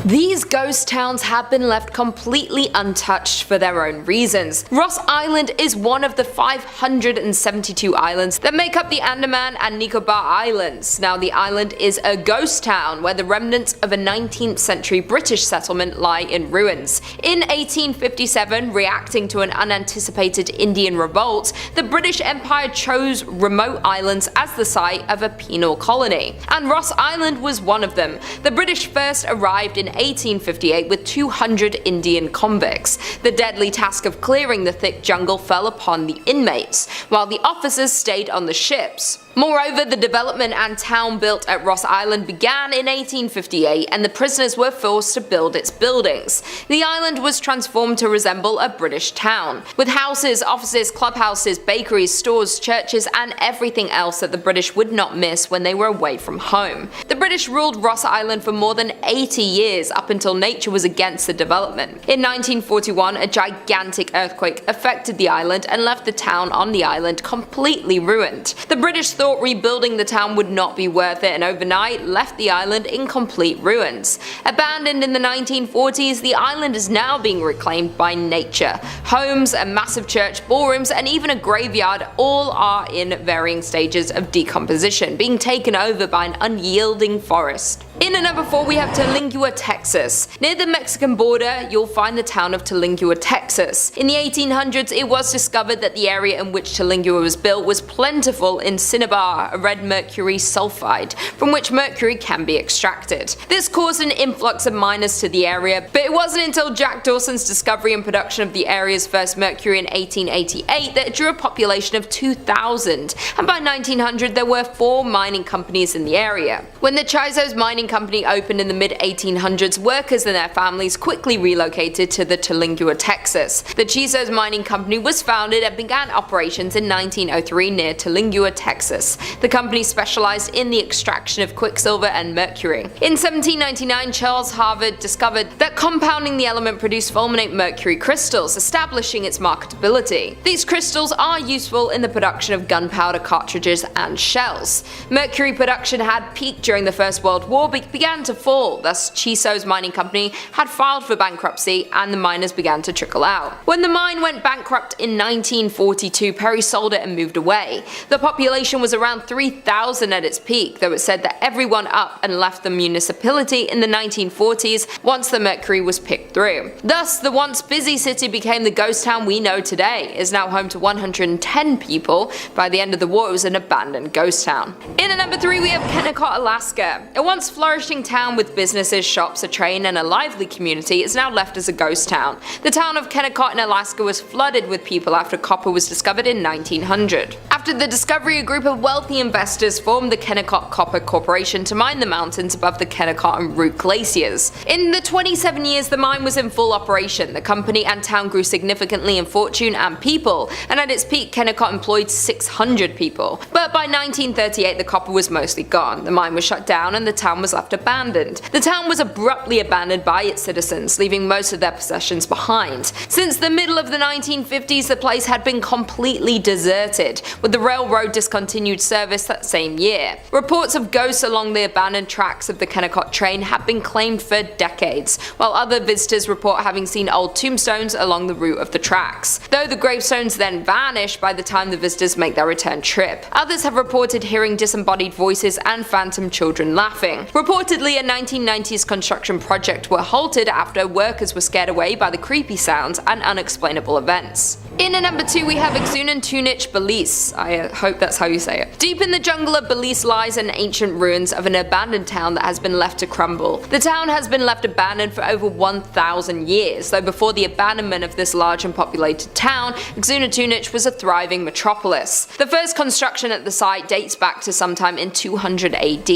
These ghost towns have been left completely untouched for their own reasons. Ross Island is one of the 572 islands that make up the Andaman and Nicobar Islands. Now, the island is a ghost town where the remnants of a 19th century British settlement lie in ruins. In 1857, reacting to an unanticipated Indian revolt, the British Empire chose remote islands as the site of a penal colony, and Ross Island was one of them. The British first arrived in 1858 with 200 Indian convicts. The deadly task of clearing the thick jungle fell upon the inmates, while the officers stayed on the ships. Moreover, the development and town built at Ross Island began in 1858, and the prisoners were forced to build its buildings. The island was transformed to resemble a British town, with houses, offices, clubhouses, bakeries, stores, churches, and everything else that the British would not miss when they were away from home. The British ruled Ross Island for more than 80 years, up until nature was against the development. In 1941, a gigantic earthquake affected the island and left the town on the island completely ruined. The British thought rebuilding the town would not be worth it, and overnight left the island in complete ruins. Abandoned in the 1940s, the island is now being reclaimed by nature. Homes, a massive church, ballrooms, and even a graveyard all are in varying stages of decomposition, being taken over by an unyielding forest. In at number 4, we have Lingua, Texas. Near the Mexican border, you'll find the town of Lingua, Texas. In the 1800s, it was discovered that the area in which Lingua was built was plentiful in cinnabar, a red mercury sulfide, from which mercury can be extracted. This caused an influx of miners to the area, but it wasn't until Jack Dawson's discovery and production of the area's first mercury in 1888 that it drew a population of 2,000, and by 1900 there were 4 mining companies in the area. When the Chisos Mining Company opened in the mid-1800s, workers and their families quickly relocated to the Lingua, Texas. The Chisos Mining Company was founded and began operations in 1903 near Lingua, Texas. The company specialized in the extraction of quicksilver and mercury. In 1799, Charles Harvard discovered that compounding the element produced fulminate mercury crystals, establishing its marketability. These crystals are useful in the production of gunpowder cartridges and shells. Mercury production had peaked during the First World War but began to fall, thus Chisos Mining Company had filed for bankruptcy and the miners began to trickle out. When the mine went bankrupt in 1942, Perry sold it and moved away. The population was around 3,000 at its peak, though it said that everyone up and left the municipality in the 1940s once the mercury was picked through. Thus, the once busy city became the ghost town we know today. It is now home to 110 people. By the end of the war, it was an abandoned ghost town. In at number 3, we have Kenot, Alaska. A once flourishing town with businesses, shops, a train, and a lively community is now left as a ghost town. The town of Kennecott in Alaska was flooded with people after copper was discovered in 1900. After the discovery, a group of wealthy investors formed the Kennecott Copper Corporation to mine the mountains above the Kennecott and Root glaciers. In the 27 years the mine was in full operation, the company and town grew significantly in fortune and people, and at its peak Kennecott employed 600 people. But by 1938 the copper was mostly gone, the mine was shut down and the town was left abandoned. The town was abruptly abandoned by its citizens, leaving most of their possessions behind. Since the middle of the 1950s the place had been completely deserted, with the railroad discontinued service that same year. Reports of ghosts along the abandoned tracks of the Kennecott train have been claimed for decades, while other visitors report having seen old tombstones along the route of the tracks, though the gravestones then vanish by the time the visitors make their return trip. Others have reported hearing disembodied voices and phantom children laughing. Reportedly, a 1990s construction project were halted after workers were scared away by the creepy sounds and unexplainable events. In at number 2, we have Aun Tunich, Belize. I hope that's how you say it. Deep in the jungle of Belize lies an ancient ruins of an abandoned town that has been left to crumble. The town has been left abandoned for over 1,000 years, though before the abandonment of this large and populated town, Aun Tunich was a thriving metropolis. The first construction at the site dates back to sometime in 200 AD,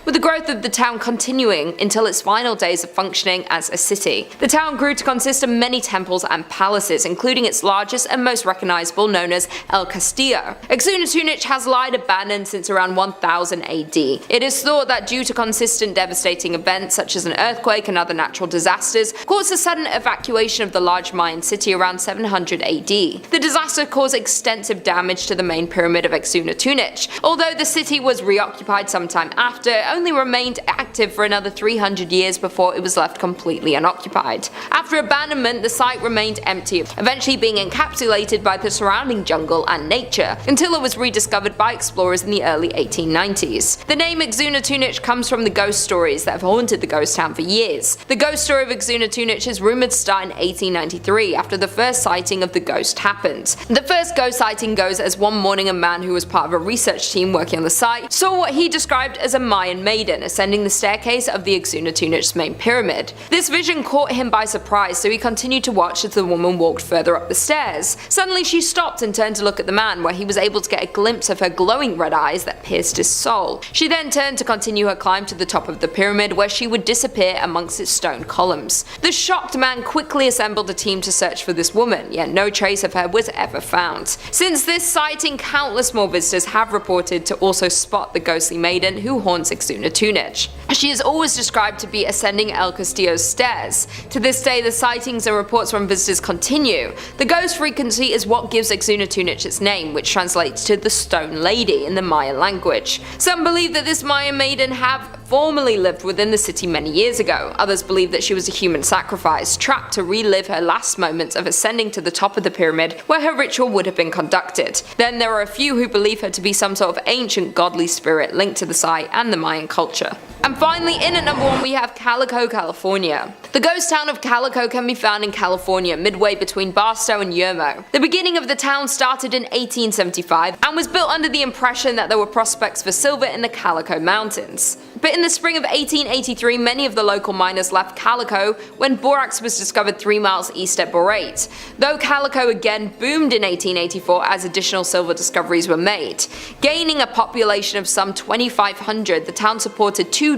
with the growth of the town continuing until its final days of functioning as a city. The town grew to consist of many temples and palaces, including its largest and most recognizable, known as El Castillo. Aun Tunich has lied abandoned since around 1000 AD. It is thought that due to consistent devastating events such as an earthquake and other natural disasters, caused a sudden evacuation of the large Mayan city around 700 AD. The disaster caused extensive damage to the main pyramid of Aun Tunich. Although the city was reoccupied sometime after, it only remained active for another 300 years before it was left completely unoccupied. After abandonment, the site remained empty, eventually being encapsulated by the surrounding jungle and nature, until it was rediscovered by explorers in the early 1890s. The name Aun Tunich comes from the ghost stories that have haunted the ghost town for years. The ghost story of Aun Tunich is rumored to start in 1893 after the first sighting of the ghost happened. The first ghost sighting goes as one morning a man who was part of a research team working on the site saw what he described as a Mayan maiden ascending the staircase of the Aun Tunich's main pyramid. This vision caught him by surprise, so he continued to watch as the woman walked further up the stairs. Suddenly she stopped and turned to look at the man, where he was able to get a glimpse of her glowing red eyes that pierced his soul. She then turned to continue her climb to the top of the pyramid, where she would disappear amongst its stone columns. The shocked man quickly assembled a team to search for this woman, yet no trace of her was ever found. Since this sighting, countless more visitors have reported to also spot the ghostly maiden who haunts Aun Tunich. She is always described to be ascending El Castillo's stairs. To this day, the sightings and reports from visitors continue. The ghost frequency is what gives Aun Tunich its name, which translates to the Stone Lady in the Mayan language. Some believe that this Mayan maiden have formerly lived within the city many years ago. Others believe that she was a human sacrifice, trapped to relive her last moments of ascending to the top of the pyramid where her ritual would have been conducted. Then there are a few who believe her to be some sort of ancient godly spirit linked to the site and the Mayan culture. And finally, in at number 1 we have Calico, California. The ghost town of Calico can be found in California, midway between Barstow and Yermo. The beginning of the town started in 1875 and was built under the impression that there were prospects for silver in the Calico Mountains. But in the spring of 1883, many of the local miners left Calico when borax was discovered 3 miles east at Borate. Though Calico again boomed in 1884 as additional silver discoveries were made. Gaining a population of some 2,500, the town supported 24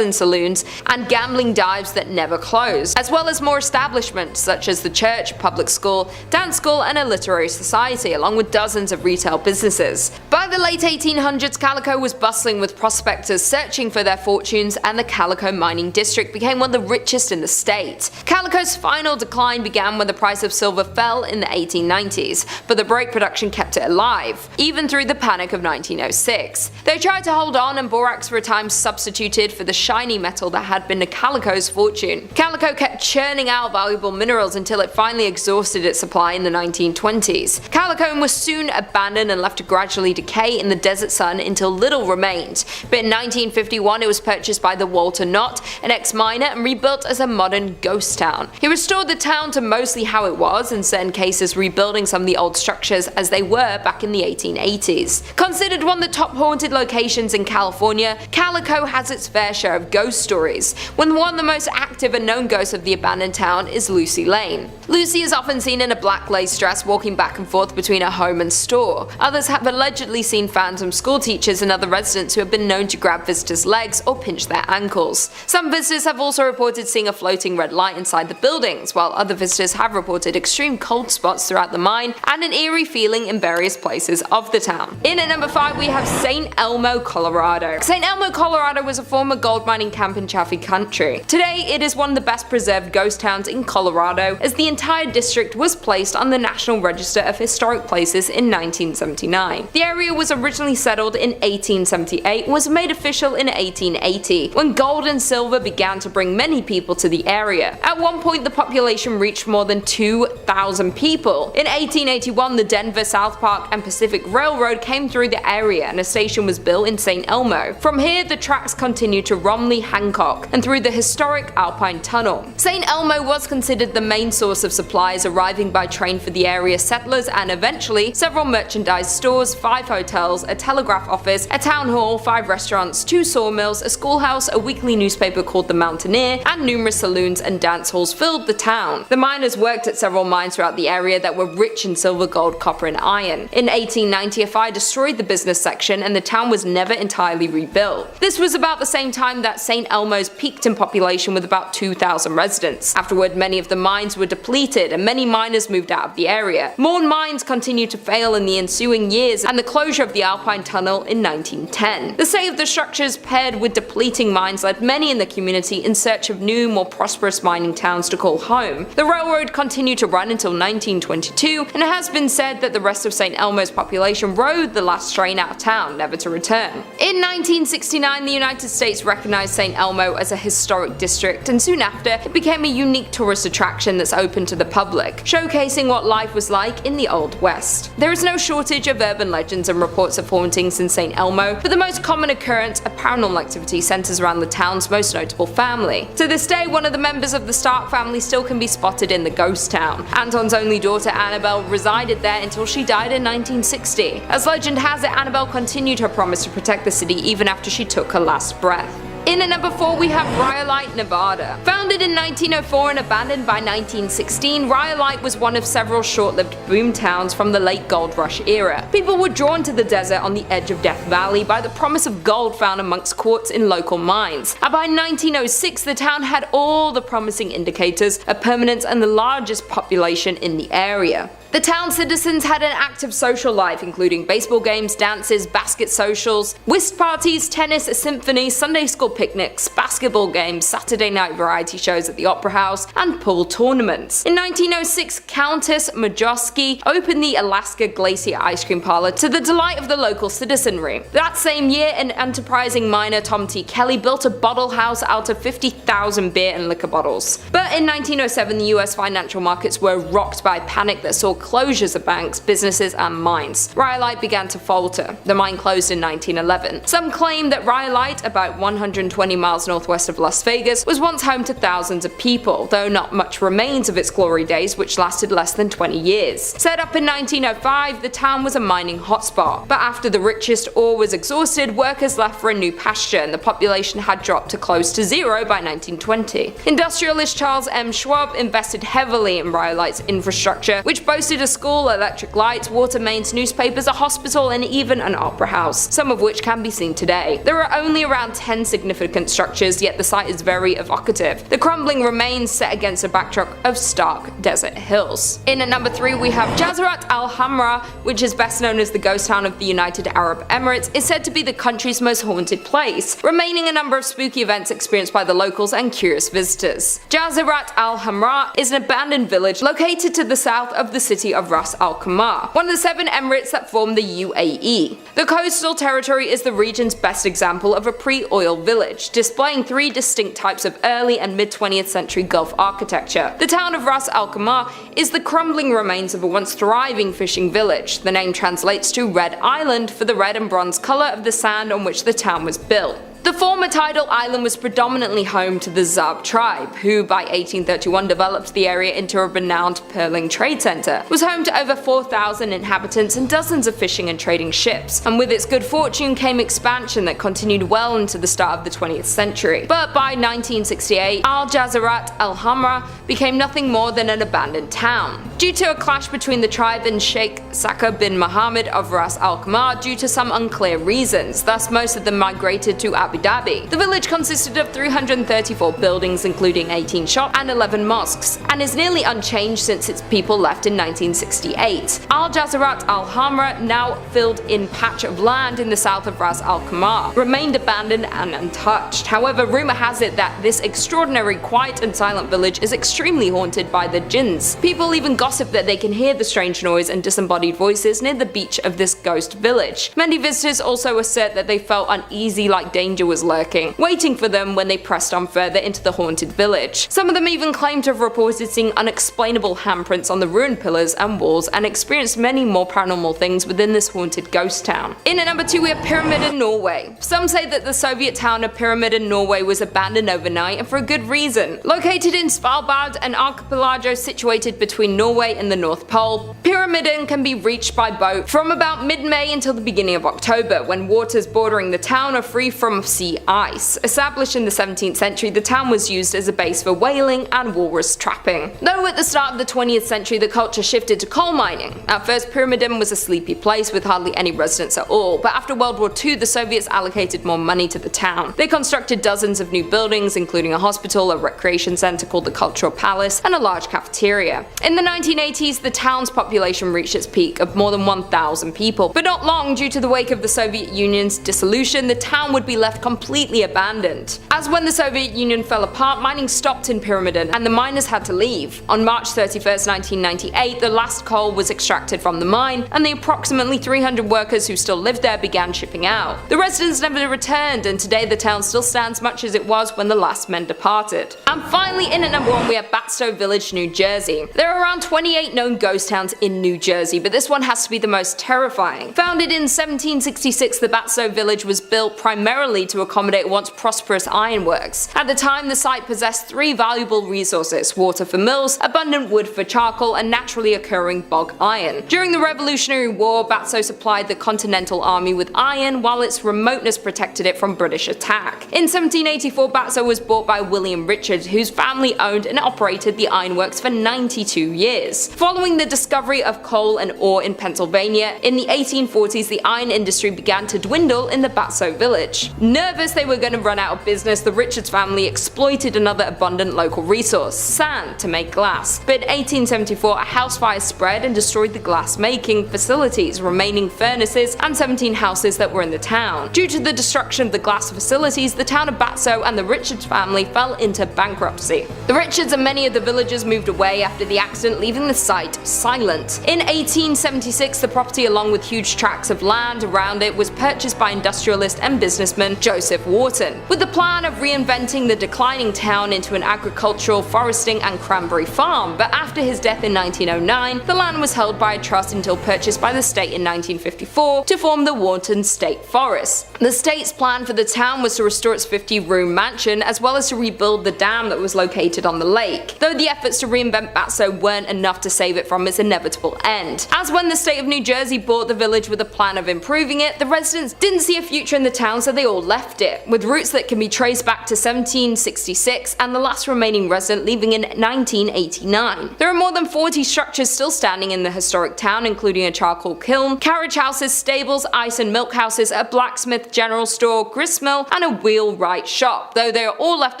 saloons and gambling dives that never closed, as well as more establishments such as the church, public school, dance school, and a literary society, along with dozens of retail businesses. By the late 1800s, Calico was bustling with prospectors searching for their fortunes, and the Calico mining district became one of the richest in the state. Calico's final decline began when the price of silver fell in the 1890s, but the break production kept it alive, even through the panic of 1906. They tried to hold on, and borax for a time substituted for the shiny metal that had been Calico's fortune. Calico kept churning out valuable minerals until it finally exhausted its supply in the 1920s. Calico was soon abandoned and left to gradually decay in the desert sun until little remained, but in 1951 it was purchased by the Walter Knott, an ex-miner, and rebuilt as a modern ghost town. He restored the town to mostly how it was, in certain cases rebuilding some of the old structures as they were back in the 1880s. Considered one of the top haunted locations in California, Calico has its fair share of ghost stories, when one of the most active and known ghosts of the abandoned town is Lucy Lane. Lucy is often seen in a black lace dress walking back and forth between her home and store. Others have allegedly seen phantom school teachers and other residents who have been known to grab visitors' legs or pinch their ankles. Some visitors have also reported seeing a floating red light inside the buildings, while other visitors have reported extreme cold spots throughout the mine and an eerie feeling in various places of the town. In at number 5 we have St. Elmo, Colorado. St. Elmo, Colorado was a former gold mining camp in Chaffee Country. Today it is one of the best preserved ghost towns in Colorado, as the entire district was placed on the National Register of Historic Places in 1979. The area was originally settled in 1878 and was made official in 1880, when gold and silver began to bring many people to the area. At one point the population reached more than 2,000 people. In 1881 the Denver, South Park, and Pacific Railroad came through the area and a station was built in St. Elmo. From here the tracks continued to Romley, Hancock, and through the historic Alpine Tunnel. St. Elmo was considered the main source of supplies arriving by train for the area settlers, and eventually several merchandise stores, 5 hotels, a telegraph office, a town hall, 5 restaurants, 2 sawmills, a schoolhouse, a weekly newspaper called The Mountaineer, and numerous saloons and dance halls filled the town. The miners worked at several mines throughout the area that were rich in silver, gold, copper, and iron. iron. In 1890, a fire destroyed the business section and the town was never entirely rebuilt. This was about the same time that St. Elmo's peaked in population with about 2,000 residents. Afterward, many of the mines were depleted and many miners moved out of the area. More mines continued to fail in the ensuing years and the closure of the Alpine Tunnel in 1910. The state of the structures paired with depleting mines led many in the community in search of new, more prosperous mining towns to call home. The railroad continued to run until 1922, and it has been said that the rest of St. Elmo's population rode the last train out of town, never to return. In 1969, the United States recognized St. Elmo as a historic district, and soon after, it became a unique tourist attraction that's open to the public, showcasing what life was like in the Old West. There is no shortage of urban legends and reports of hauntings in St. Elmo, but the most common occurrence of paranormal activity centers around the town's most notable family. To this day, one of the members of the Stark family still can be spotted in the ghost town. Anton's only daughter Annabelle resided there until she died in 1960. As legend has it, Annabelle continued her promise to protect the city even after she took her last breath. In at number 4 we have Rawlins, Nevada. Founded in 1904 and abandoned by 1916, Rawlins was one of several short-lived boom towns from the late gold rush era. People were drawn to the desert on the edge of Death Valley by the promise of gold found amongst quartz in local mines. And by 1906 the town had all the promising indicators of permanence and the largest population in the area. The town's citizens had an active social life, including baseball games, dances, basket socials, whist parties, tennis, a symphony, Sunday school picnics, basketball games, Saturday night variety shows at the Opera House, and pool tournaments. In 1906, Countess Majowski opened the Alaska Glacier Ice Cream Parlor to the delight of the local citizenry. That same year, an enterprising miner, Tom T. Kelly, built a bottle house out of 50,000 beer and liquor bottles. But in 1907, the US financial markets were rocked by panic that saw closures of banks, businesses, and mines. Rhyolite began to falter. The mine closed in 1911. Some claim that Rhyolite, about 120 miles northwest of Las Vegas, was once home to thousands of people, though not much remains of its glory days, which lasted less than 20 years. Set up in 1905, the town was a mining hotspot, but after the richest ore was exhausted, workers left for a new pasture, and the population had dropped to close to zero by 1920. Industrialist Charles M. Schwab invested heavily in Rhyolite's infrastructure, which boasted a school, electric lights, water mains, newspapers, a hospital, and even an opera house, some of which can be seen today. There are only around 10 significant structures, yet the site is very evocative. The crumbling remains set against a backdrop of stark desert hills. In at number 3 we have Jazrat al-Hamra, which is best known as the ghost town of the United Arab Emirates, is said to be the country's most haunted place, remaining a number of spooky events experienced by the locals and curious visitors. Jazrat al-Hamra is an abandoned village located to the south of the city of Ras Al Khaimah, one of the 7 emirates that form the UAE. The coastal territory is the region's best example of a pre-oil village, displaying 3 distinct types of early and mid-20th century Gulf architecture. The town of Ras Al Khaimah is the crumbling remains of a once thriving fishing village. The name translates to Red Island for the red and bronze color of the sand on which the town was built. The former tidal island was predominantly home to the Zab tribe, who by 1831 developed the area into a renowned pearling trade center, was home to over 4,000 inhabitants and dozens of fishing and trading ships, and with its good fortune came expansion that continued well into the start of the 20th century. But by 1968, Al-Jazrat al-Hamra became nothing more than an abandoned town, due to a clash between the tribe and Sheikh Saka bin Mohammed of Ras Al Khaimah due to some unclear reasons. Thus most of them migrated to Abu Dhabi. The village consisted of 334 buildings, including 18 shops and 11 mosques, and is nearly unchanged since its people left in 1968. Al-Jazrat al-Hamra, now filled-in patch of land in the south of Ras Al Khaimah, remained abandoned and untouched. However, rumor has it that this extraordinary quiet and silent village is extremely haunted by the jinns. People even gossip that they can hear the strange noise and disembodied voices near the beach of this ghost village. Many visitors also assert that they felt uneasy, like danger was lurking, waiting for them when they pressed on further into the haunted village. Some of them even claim to have reported seeing unexplainable handprints on the ruined pillars and walls and experienced many more paranormal things within this haunted ghost town. In at number 2 we have Pyramidum Norway. Some say that the Soviet town of Pyramidum Norway was abandoned overnight, and for a good reason. Located in Svalbard, an archipelago situated between Norway and the North Pole, Pyramidum can be reached by boat from about mid-May until the beginning of October, when waters bordering the town are free from sea ice. Established in the 17th century, the town was used as a base for whaling and walrus trapping. Though at the start of the 20th century the culture shifted to coal mining. At first, Pyramidum was a sleepy place with hardly any residents at all, but after World War II the Soviets allocated more money to the town. They constructed dozens of new buildings, including a hospital, a recreation center called the Cultural Palace, and a large cafeteria. In the 1980s, the town's population reached its peak of more than 1,000 people, but not long due to the wake of the Soviet Union's dissolution, the town would be left completely abandoned. As when the Soviet Union fell apart, mining stopped in Pyramidum and the miners had to leave. On March 31st, 1998, the last coal was extracted from the mine, and the approximately 300 workers who still lived there began shipping out. The residents never returned, and today the town still stands much as it was when the last men departed. And finally, in at number 1 we have Batow Village, New Jersey. There are around 28 known ghost towns in New Jersey, but this one has to be the most terrifying. Founded in 1766, the Batow Village was built primarily to accommodate once prosperous ironworks. At the time, the site possessed 3 valuable resources: water for mills, abundant wood for charcoal, and naturally occurring bog iron. During the Revolutionary War, Batow supplied the Continental Army with iron, while its remoteness protected it from British attack. In 1784, Batow was bought by William Richard, whose family owned and operated the ironworks for 92 years. Following the discovery of coal and ore in Pennsylvania, in the 1840s the iron industry began to dwindle in the Batow village. Nervous they were going to run out of business, the Richards family exploited another abundant local resource, sand, to make glass. But in 1874 a house fire spread and destroyed the glass making facilities, remaining furnaces, and 17 houses that were in the town. Due to the destruction of the glass facilities, the town of Batow and the Richards family fell into bankruptcy. The Richards and many of the villagers moved away after the accident, leaving the site silent. In 1876, the property, along with huge tracts of land around it, was purchased by industrialist and businessman Joseph Wharton, with the plan of reinventing the declining town into an agricultural, foresting, and cranberry farm. But after his death in 1909, the land was held by a trust until purchased by the state in 1954 to form the Wharton State Forest. The state's plan for the town was to restore its 50-room mansion, as well as to rebuild the dam that was located on the lake, though the efforts to reinvent Batow weren't enough to save it from its inevitable end. As when the state of New Jersey bought the village with a plan of improving it, the residents didn't see a future in the town, so they all left it, with roots that can be traced back to 1766 and the last remaining resident leaving in 1989. There are more than 40 structures still standing in the historic town, including a charcoal kiln, carriage houses, stables, ice and milk houses, a blacksmith, general store, gristmill, and a wheelwright shop, though they are all left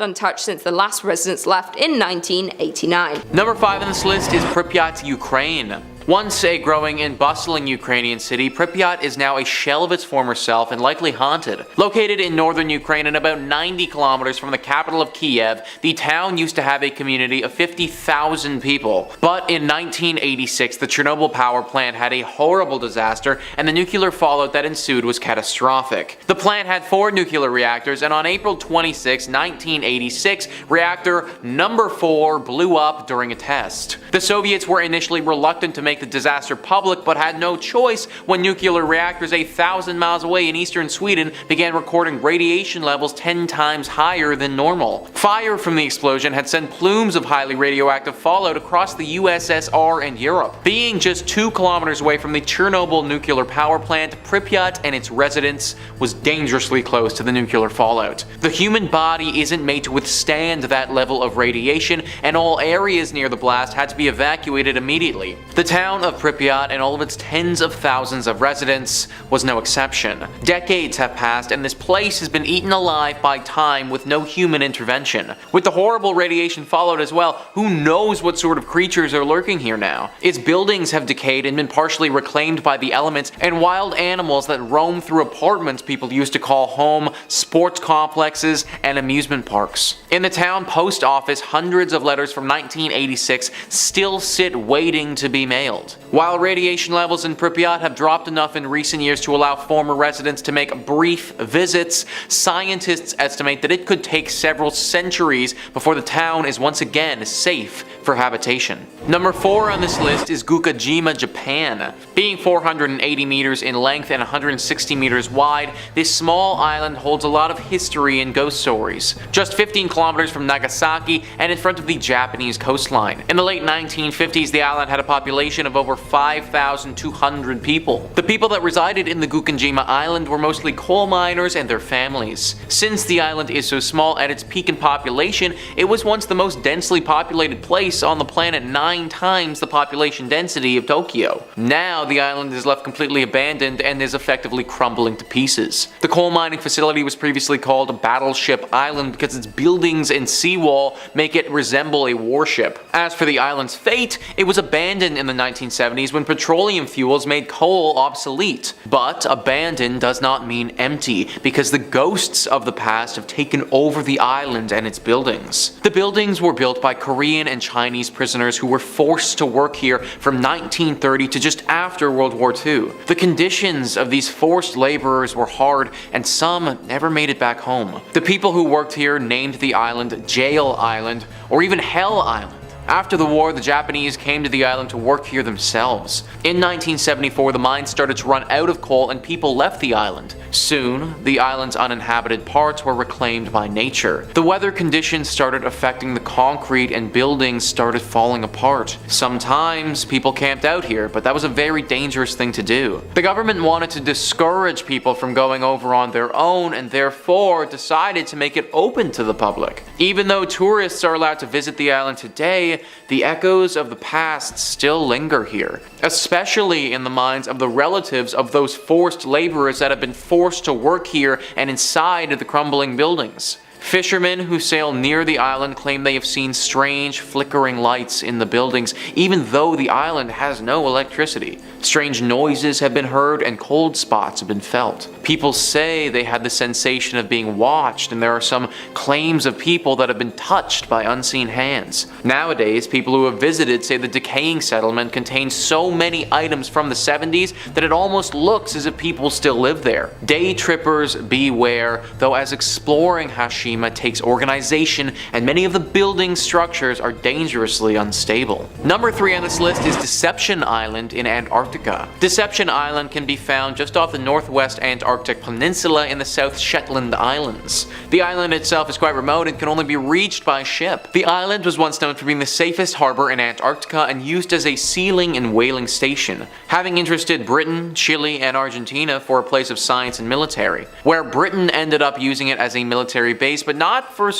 untouched since the last residents left in 1989. Number 5 on this list is Prat Ukraine. Once a growing and bustling Ukrainian city, Pripyat is now a shell of its former self and likely haunted. Located in northern Ukraine and about 90 kilometers from the capital of Kiev, the town used to have a community of 50,000 people. But in 1986, the Chernobyl power plant had a horrible disaster, and the nuclear fallout that ensued was catastrophic. The plant had 4 nuclear reactors, and on April 26, 1986, reactor number 4 blew up during a test. The Soviets were initially reluctant to make the disaster public, but had no choice when nuclear reactors 1,000 miles away in eastern Sweden began recording radiation levels 10 times higher than normal. Fire from the explosion had sent plumes of highly radioactive fallout across the USSR and Europe. Being just 2 kilometers away from the Chernobyl nuclear power plant, Pripyat and its residents was dangerously close to the nuclear fallout. The human body isn't made to withstand that level of radiation, and all areas near the blast had to be evacuated immediately. The town of Pripyat and all of its tens of thousands of residents was no exception. Decades have passed, and this place has been eaten alive by time with no human intervention. With the horrible radiation fallout as well, who knows what sort of creatures are lurking here now? Its buildings have decayed and been partially reclaimed by the elements, and wild animals that roam through apartments people used to call home, sports complexes, and amusement parks. In the town post office, hundreds of letters from 1986 still sit waiting to be mailed. While radiation levels in Pripyat have dropped enough in recent years to allow former residents to make brief visits, scientists estimate that it could take several centuries before the town is once again safe for habitation. Number 4 on this list is Gukajima, Japan. Being 480 meters in length and 160 meters wide, this small island holds a lot of history and ghost stories. Just 15 kilometers from Nagasaki and in front of the Japanese coastline. In the late 1950s, the island had a population population of over 5,200 people. The people that resided in the Ganima Island were mostly coal miners and their families. Since the island is so small, at its peak in population, it was once the most densely populated place on the planet, 9 times the population density of Tokyo. Now the island is left completely abandoned and is effectively crumbling to pieces. The coal mining facility was previously called Battleship Island because its buildings and seawall make it resemble a warship. As for the island's fate, it was abandoned in the 1970s when petroleum fuels made coal obsolete. But abandoned does not mean empty, because the ghosts of the past have taken over the island and its buildings. The buildings were built by Korean and Chinese prisoners who were forced to work here from 1930 to just after World War II. The conditions of these forced laborers were hard, and some never made it back home. The people who worked here named the island Jail Island, or even Hell Island. After the war, the Japanese came to the island to work here themselves. In 1974, the mines started to run out of coal and people left the island. Soon, the island's uninhabited parts were reclaimed by nature. The weather conditions started affecting the concrete and buildings started falling apart. Sometimes people camped out here, but that was a very dangerous thing to do. The government wanted to discourage people from going over on their own and therefore decided to make it open to the public. Even though tourists are allowed to visit the island today, the echoes of the past still linger here, especially in the minds of the relatives of those forced laborers that have been forced to work here and inside the crumbling buildings. Fishermen who sail near the island claim they have seen strange flickering lights in the buildings, even though the island has no electricity. Strange noises have been heard and cold spots have been felt. People say they had the sensation of being watched, and there are some claims of people that have been touched by unseen hands. Nowadays, people who have visited say the decaying settlement contains so many items from the 70s that it almost looks as if people still live there. Day trippers beware, though, as exploring Hashima takes organization and many of the building structures are dangerously unstable. Number 3 on this list is Deception Island in Antarctica. Deception Island can be found just off the northwest Antarctic Peninsula in the South Shetland Islands. The island itself is quite remote and can only be reached by ship. The island was once known for being the safest harbor in Antarctica and used as a sealing and whaling station, having interested Britain, Chile, and Argentina for a place of science and military, where Britain ended up using it as a military base, but not for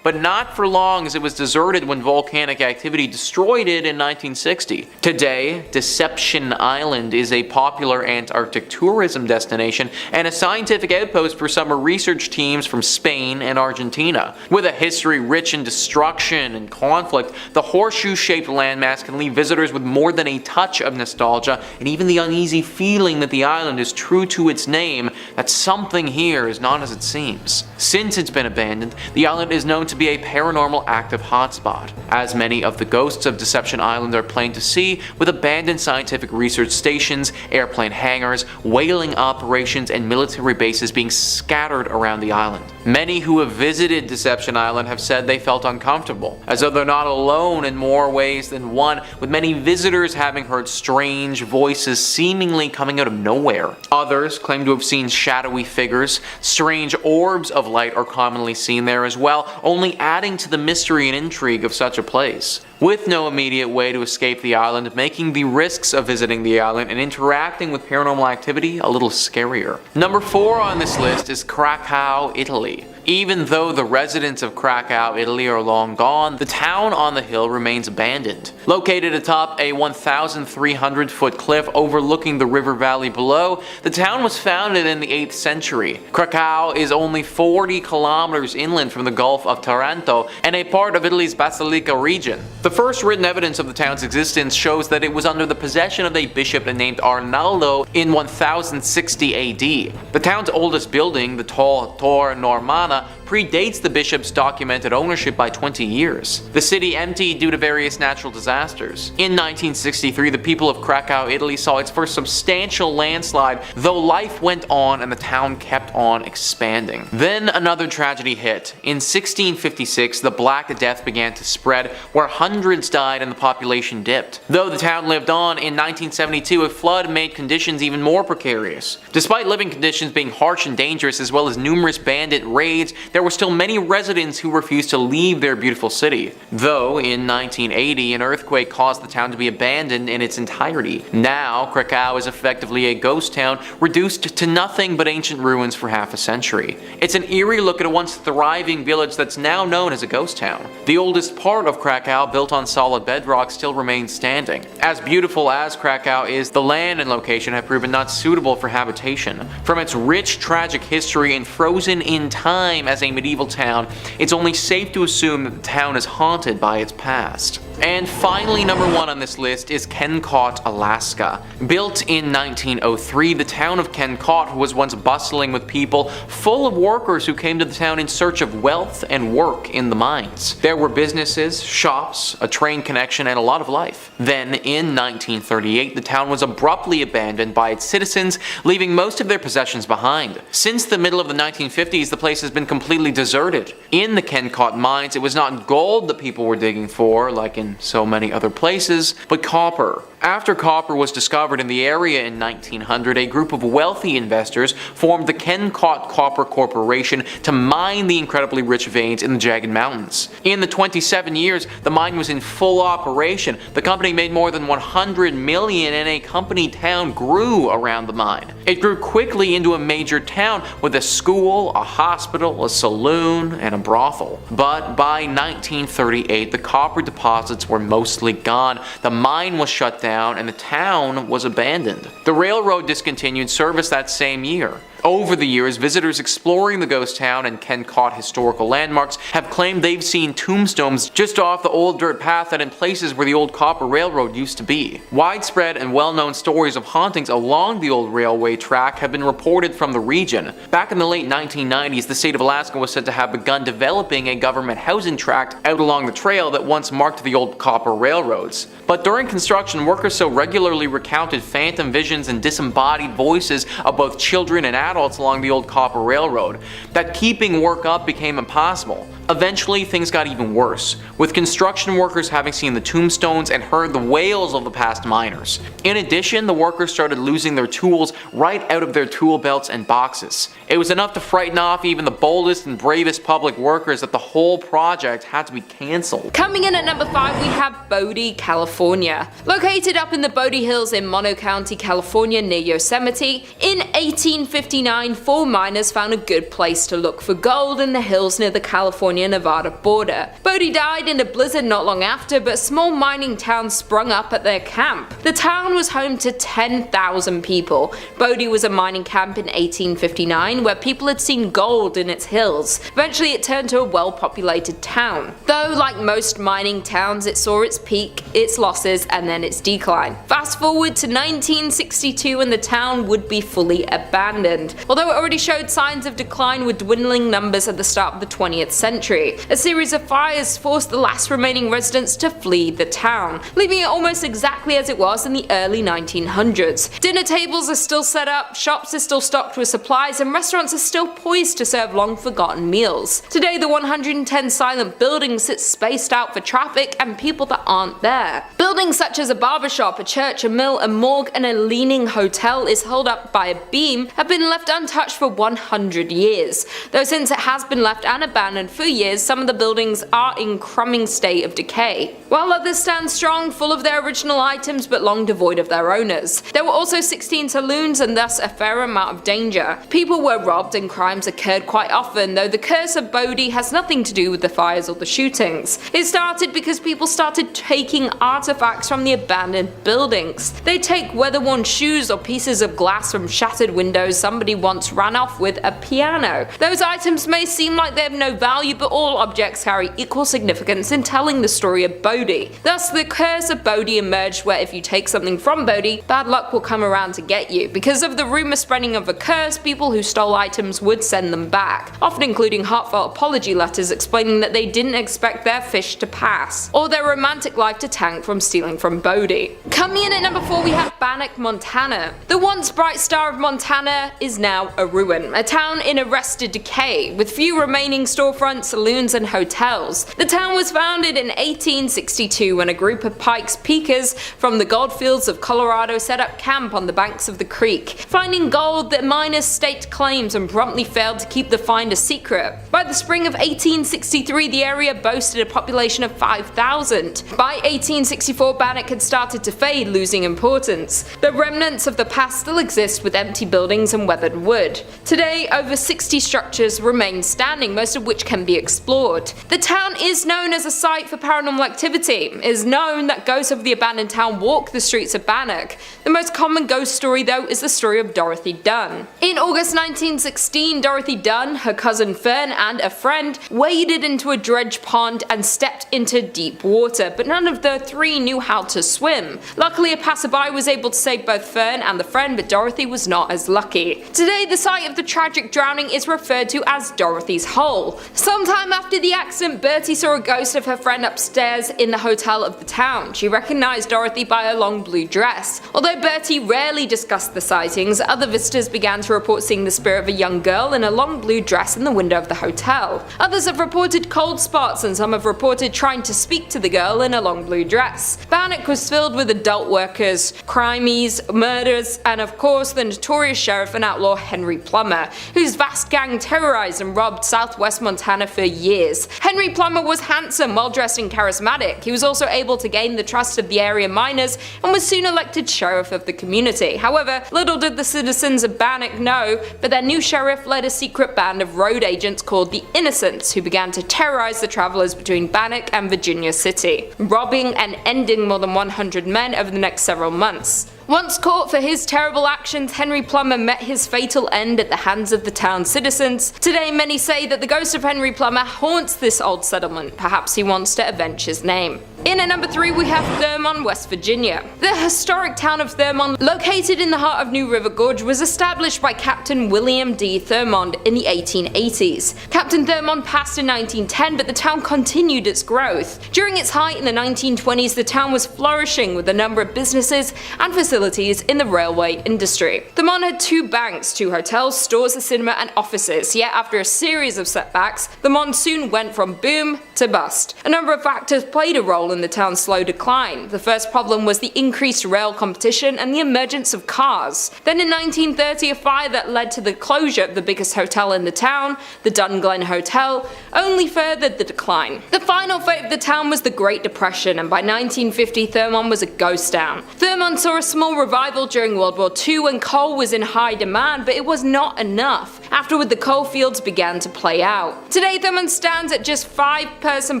long, as it was deserted when volcanic activity destroyed it in 1960. Today, Deception Island is a popular Antarctic tourism destination and a scientific outpost for summer research teams from Spain and Argentina. With a history rich in destruction and conflict, the horseshoe-shaped landmass can leave visitors with more than a touch of nostalgia and even the uneasy feeling that the island is true to its name, that something here is not as it seems. Since it's been abandoned, the island is known to be a paranormal active hotspot, as many of the ghosts of Deception Island are plain to see, with abandoned scientific research stations, airplane hangars, whaling operations, and military bases being scattered around the island. Many who have visited Deception Island have said they felt uncomfortable, as though they're not alone in more ways than one, with many visitors having heard strange voices seemingly coming out of nowhere. Others claim to have seen shadowy figures. Strange orbs of light are commonly seen there as well, only adding to the mystery and intrigue of such a place. With no immediate way to escape the island, making the risks of visiting the island and interacting with paranormal activity a little scarier. Number 4 on this list is Krackow, Italy. Even though the residents of Krackow, Italy are long gone, the town on the hill remains abandoned. Located atop a 1,300-foot cliff overlooking the river valley below, the town was founded in the 8th century. Krackow is only 40 kilometers inland from the Gulf of Taranto and a part of Italy's Basilicata region. The first written evidence of the town's existence shows that it was under the possession of a bishop named Arnaldo in 1060 AD. The town's oldest building, the tall Tor Normana, predates the bishop's documented ownership by 20 years. The city emptied due to various natural disasters. In 1963, the people of Krackow, Italy saw its first substantial landslide, though life went on and the town kept on expanding. Then another tragedy hit. In 1656, the Black Death began to spread, where hundreds died and the population dipped. Though the town lived on, in 1972 a flood made conditions even more precarious. Despite living conditions being harsh and dangerous, as well as numerous bandit raids, there were still many residents who refused to leave their beautiful city. Though, in 1980, an earthquake caused the town to be abandoned in its entirety. Now, Krackow is effectively a ghost town, reduced to nothing but ancient ruins for half a century. It's an eerie look at a once thriving village that's now known as a ghost town. The oldest part of Krackow, built on solid bedrock, still remains standing. As beautiful as Krackow is, the land and location have proven not suitable for habitation. From its rich, tragic history and frozen in time as a medieval town, it's only safe to assume that the town is haunted by its past. And finally, number 1 on this list is Kott, Alaska. Built in 1903, the town of Kott was once bustling with people, full of workers who came to the town in search of wealth and work in the mines. There were businesses, shops, a train connection, and a lot of life. Then, in 1938, the town was abruptly abandoned by its citizens, leaving most of their possessions behind. Since the middle of the 1950s, the place has been completely deserted. In the Kott mines, it was not gold that people were digging for, like in so many other places, but copper. After copper was discovered in the area in 1900, a group of wealthy investors formed the Kott Copper Corporation to mine the incredibly rich veins in the jagged mountains. In the 27 years the mine was in full operation, the company made more than $100 million, and a company town grew around the mine. It grew quickly into a major town with a school, a hospital, a saloon, and a brothel. But by 1938, the copper deposits were mostly gone, the mine was shut down, and the town was abandoned. The railroad discontinued service that same year. Over the years, visitors exploring the ghost town and Kott historical landmarks have claimed they've seen tombstones just off the old dirt path and in places where the old copper railroad used to be. Widespread and well-known stories of hauntings along the old railway track have been reported from the region. Back in the late 1990s, the state of Alaska was said to have begun developing a government housing tract out along the trail that once marked the old copper railroads. But during construction, workers so regularly recounted phantom visions and disembodied voices of both children and adults along the old copper railroad that keeping work up became impossible. Eventually, things got even worse, with construction workers having seen the tombstones and heard the wails of the past miners. In addition, the workers started losing their tools right out of their tool belts and boxes. It was enough to frighten off even the boldest and bravest public workers that the whole project had to be cancelled. Coming in at number 5, we have Bodie, California. Located up in the Bodie Hills in Mono County, California near Yosemite, in 1859, 4 miners found a good place to look for gold in the hills near the California-Nevada border. Bodie died in a blizzard not long after, but a small mining town sprung up at their camp. The town was home to 10,000 people. Bodie was a mining camp in 1859 where people had seen gold in its hills. Eventually it turned to a well-populated town. Though, like most mining towns, it saw its peak, its losses, and then its decline. Fast forward to 1962 and the town would be fully abandoned, although it already showed signs of decline with dwindling numbers at the start of the 20th century. A series of fires forced the last remaining residents to flee the town, leaving it almost exactly as it was in the early 1900s. Dinner tables are still set up, shops are still stocked with supplies, and restaurants are still poised to serve long-forgotten meals. Today, the 110 silent buildings sit spaced out for traffic and people that aren't there. Buildings such as a barbershop, a church, a mill, a morgue, and a leaning hotel is held up by a beam have been left untouched for 100 years. Though since it has been left and abandoned for years, some of the buildings are in crumbling state of decay, while others stand strong, full of their original items but long devoid of their owners. There were also 16 saloons and thus a fair amount of danger. People were robbed and crimes occurred quite often, though the curse of Bodie has nothing to do with the fires or the shootings. It started because people started taking artifacts from the abandoned buildings. They take weather-worn shoes or pieces of glass from shattered windows somebody once ran off with a piano. Those items may seem like they have no value, but all objects carry equal significance in telling the story of Bodie. Thus, the curse of Bodie emerged, where if you take something from Bodie, bad luck will come around to get you. Because of the rumor spreading of a curse, people who stole items would send them back, often including heartfelt apology letters explaining that they didn't expect their fish to pass, or their romantic life to tank from stealing from Bodie. Coming in at number 4, we have Bannock, Montana. The once bright star of Montana is is now a ruin, a town in arrested decay, with few remaining storefronts, saloons, and hotels. The town was founded in 1862 when a group of Pikes Peakers from the goldfields of Colorado set up camp on the banks of the creek. Finding gold, the miners staked claims and promptly failed to keep the find a secret. By the spring of 1863, the area boasted a population of 5,000. By 1864, Bannock had started to fade, losing importance. The remnants of the past still exist with empty buildings and weathered wood. Today, over 60 structures remain standing, most of which can be explored. The town is known as a site for paranormal activity. It is known that ghosts of the abandoned town walk the streets of Bannock. The most common ghost story, though, is the story of Dorothy Dunn. In August 1916, Dorothy Dunn, her cousin Fern, and a friend waded into a dredge pond and stepped into deep water, but none of the three knew how to swim. Luckily, a passerby was able to save both Fern and the friend, but Dorothy was not as lucky. Today, the site of the tragic drowning is referred to as Dorothy's Hole. Sometime after the accident, Bertie saw a ghost of her friend upstairs in the hotel of the town. She recognized Dorothy by her long blue dress. Although Bertie rarely discussed the sightings, other visitors began to report seeing the spirit of a young girl in a long blue dress in the window of the hotel. Others have reported cold spots, and some have reported trying to speak to the girl in a long blue dress. Bannock was filled with adult workers, crimes, murders, and of course the notorious sheriff and outlaw Henry Plummer, whose vast gang terrorized and robbed southwest Montana for years. Henry Plummer was handsome, well-dressed, and charismatic. He was also able to gain the trust of the area miners and was soon elected sheriff of the community. However, little did the citizens of Bannock know, but their new sheriff led a secret band of road agents called the Innocents, who began to terrorize the travelers between Bannock and Virginia City, robbing and ending more than 100 men over the next several months. Once caught for his terrible actions, Henry Plummer met his fatal end at the hands of the town's citizens. Today, many say that the ghost of Henry Plummer haunts this old settlement. Perhaps he wants to avenge his name. In at number 3, we have Thurman, West Virginia. The historic town of Thurman, located in the heart of New River Gorge, was established by Captain William D. Thurmond in the 1880s. Captain Thurmond passed in 1910, but the town continued its growth. During its height in the 1920s, the town was flourishing with a number of businesses and facilities in the railway industry. Thurmond had 2 banks, 2 hotels, stores, a cinema, and offices, yet after a series of setbacks, Thurmond soon went from boom to bust. A number of factors played a role in the town's slow decline. The first problem was the increased rail competition and the emergence of cars. Then in 1930, a fire that led to the closure of the biggest hotel in the town, the Dunglen Hotel, only furthered the decline. The final fate of the town was the Great Depression, and by 1950 Thurman was a ghost town. Thurman saw a small revival during World War II when coal was in high demand, but it was not enough. Afterward, the coal fields began to play out. Today, Thurman stands at just 5-person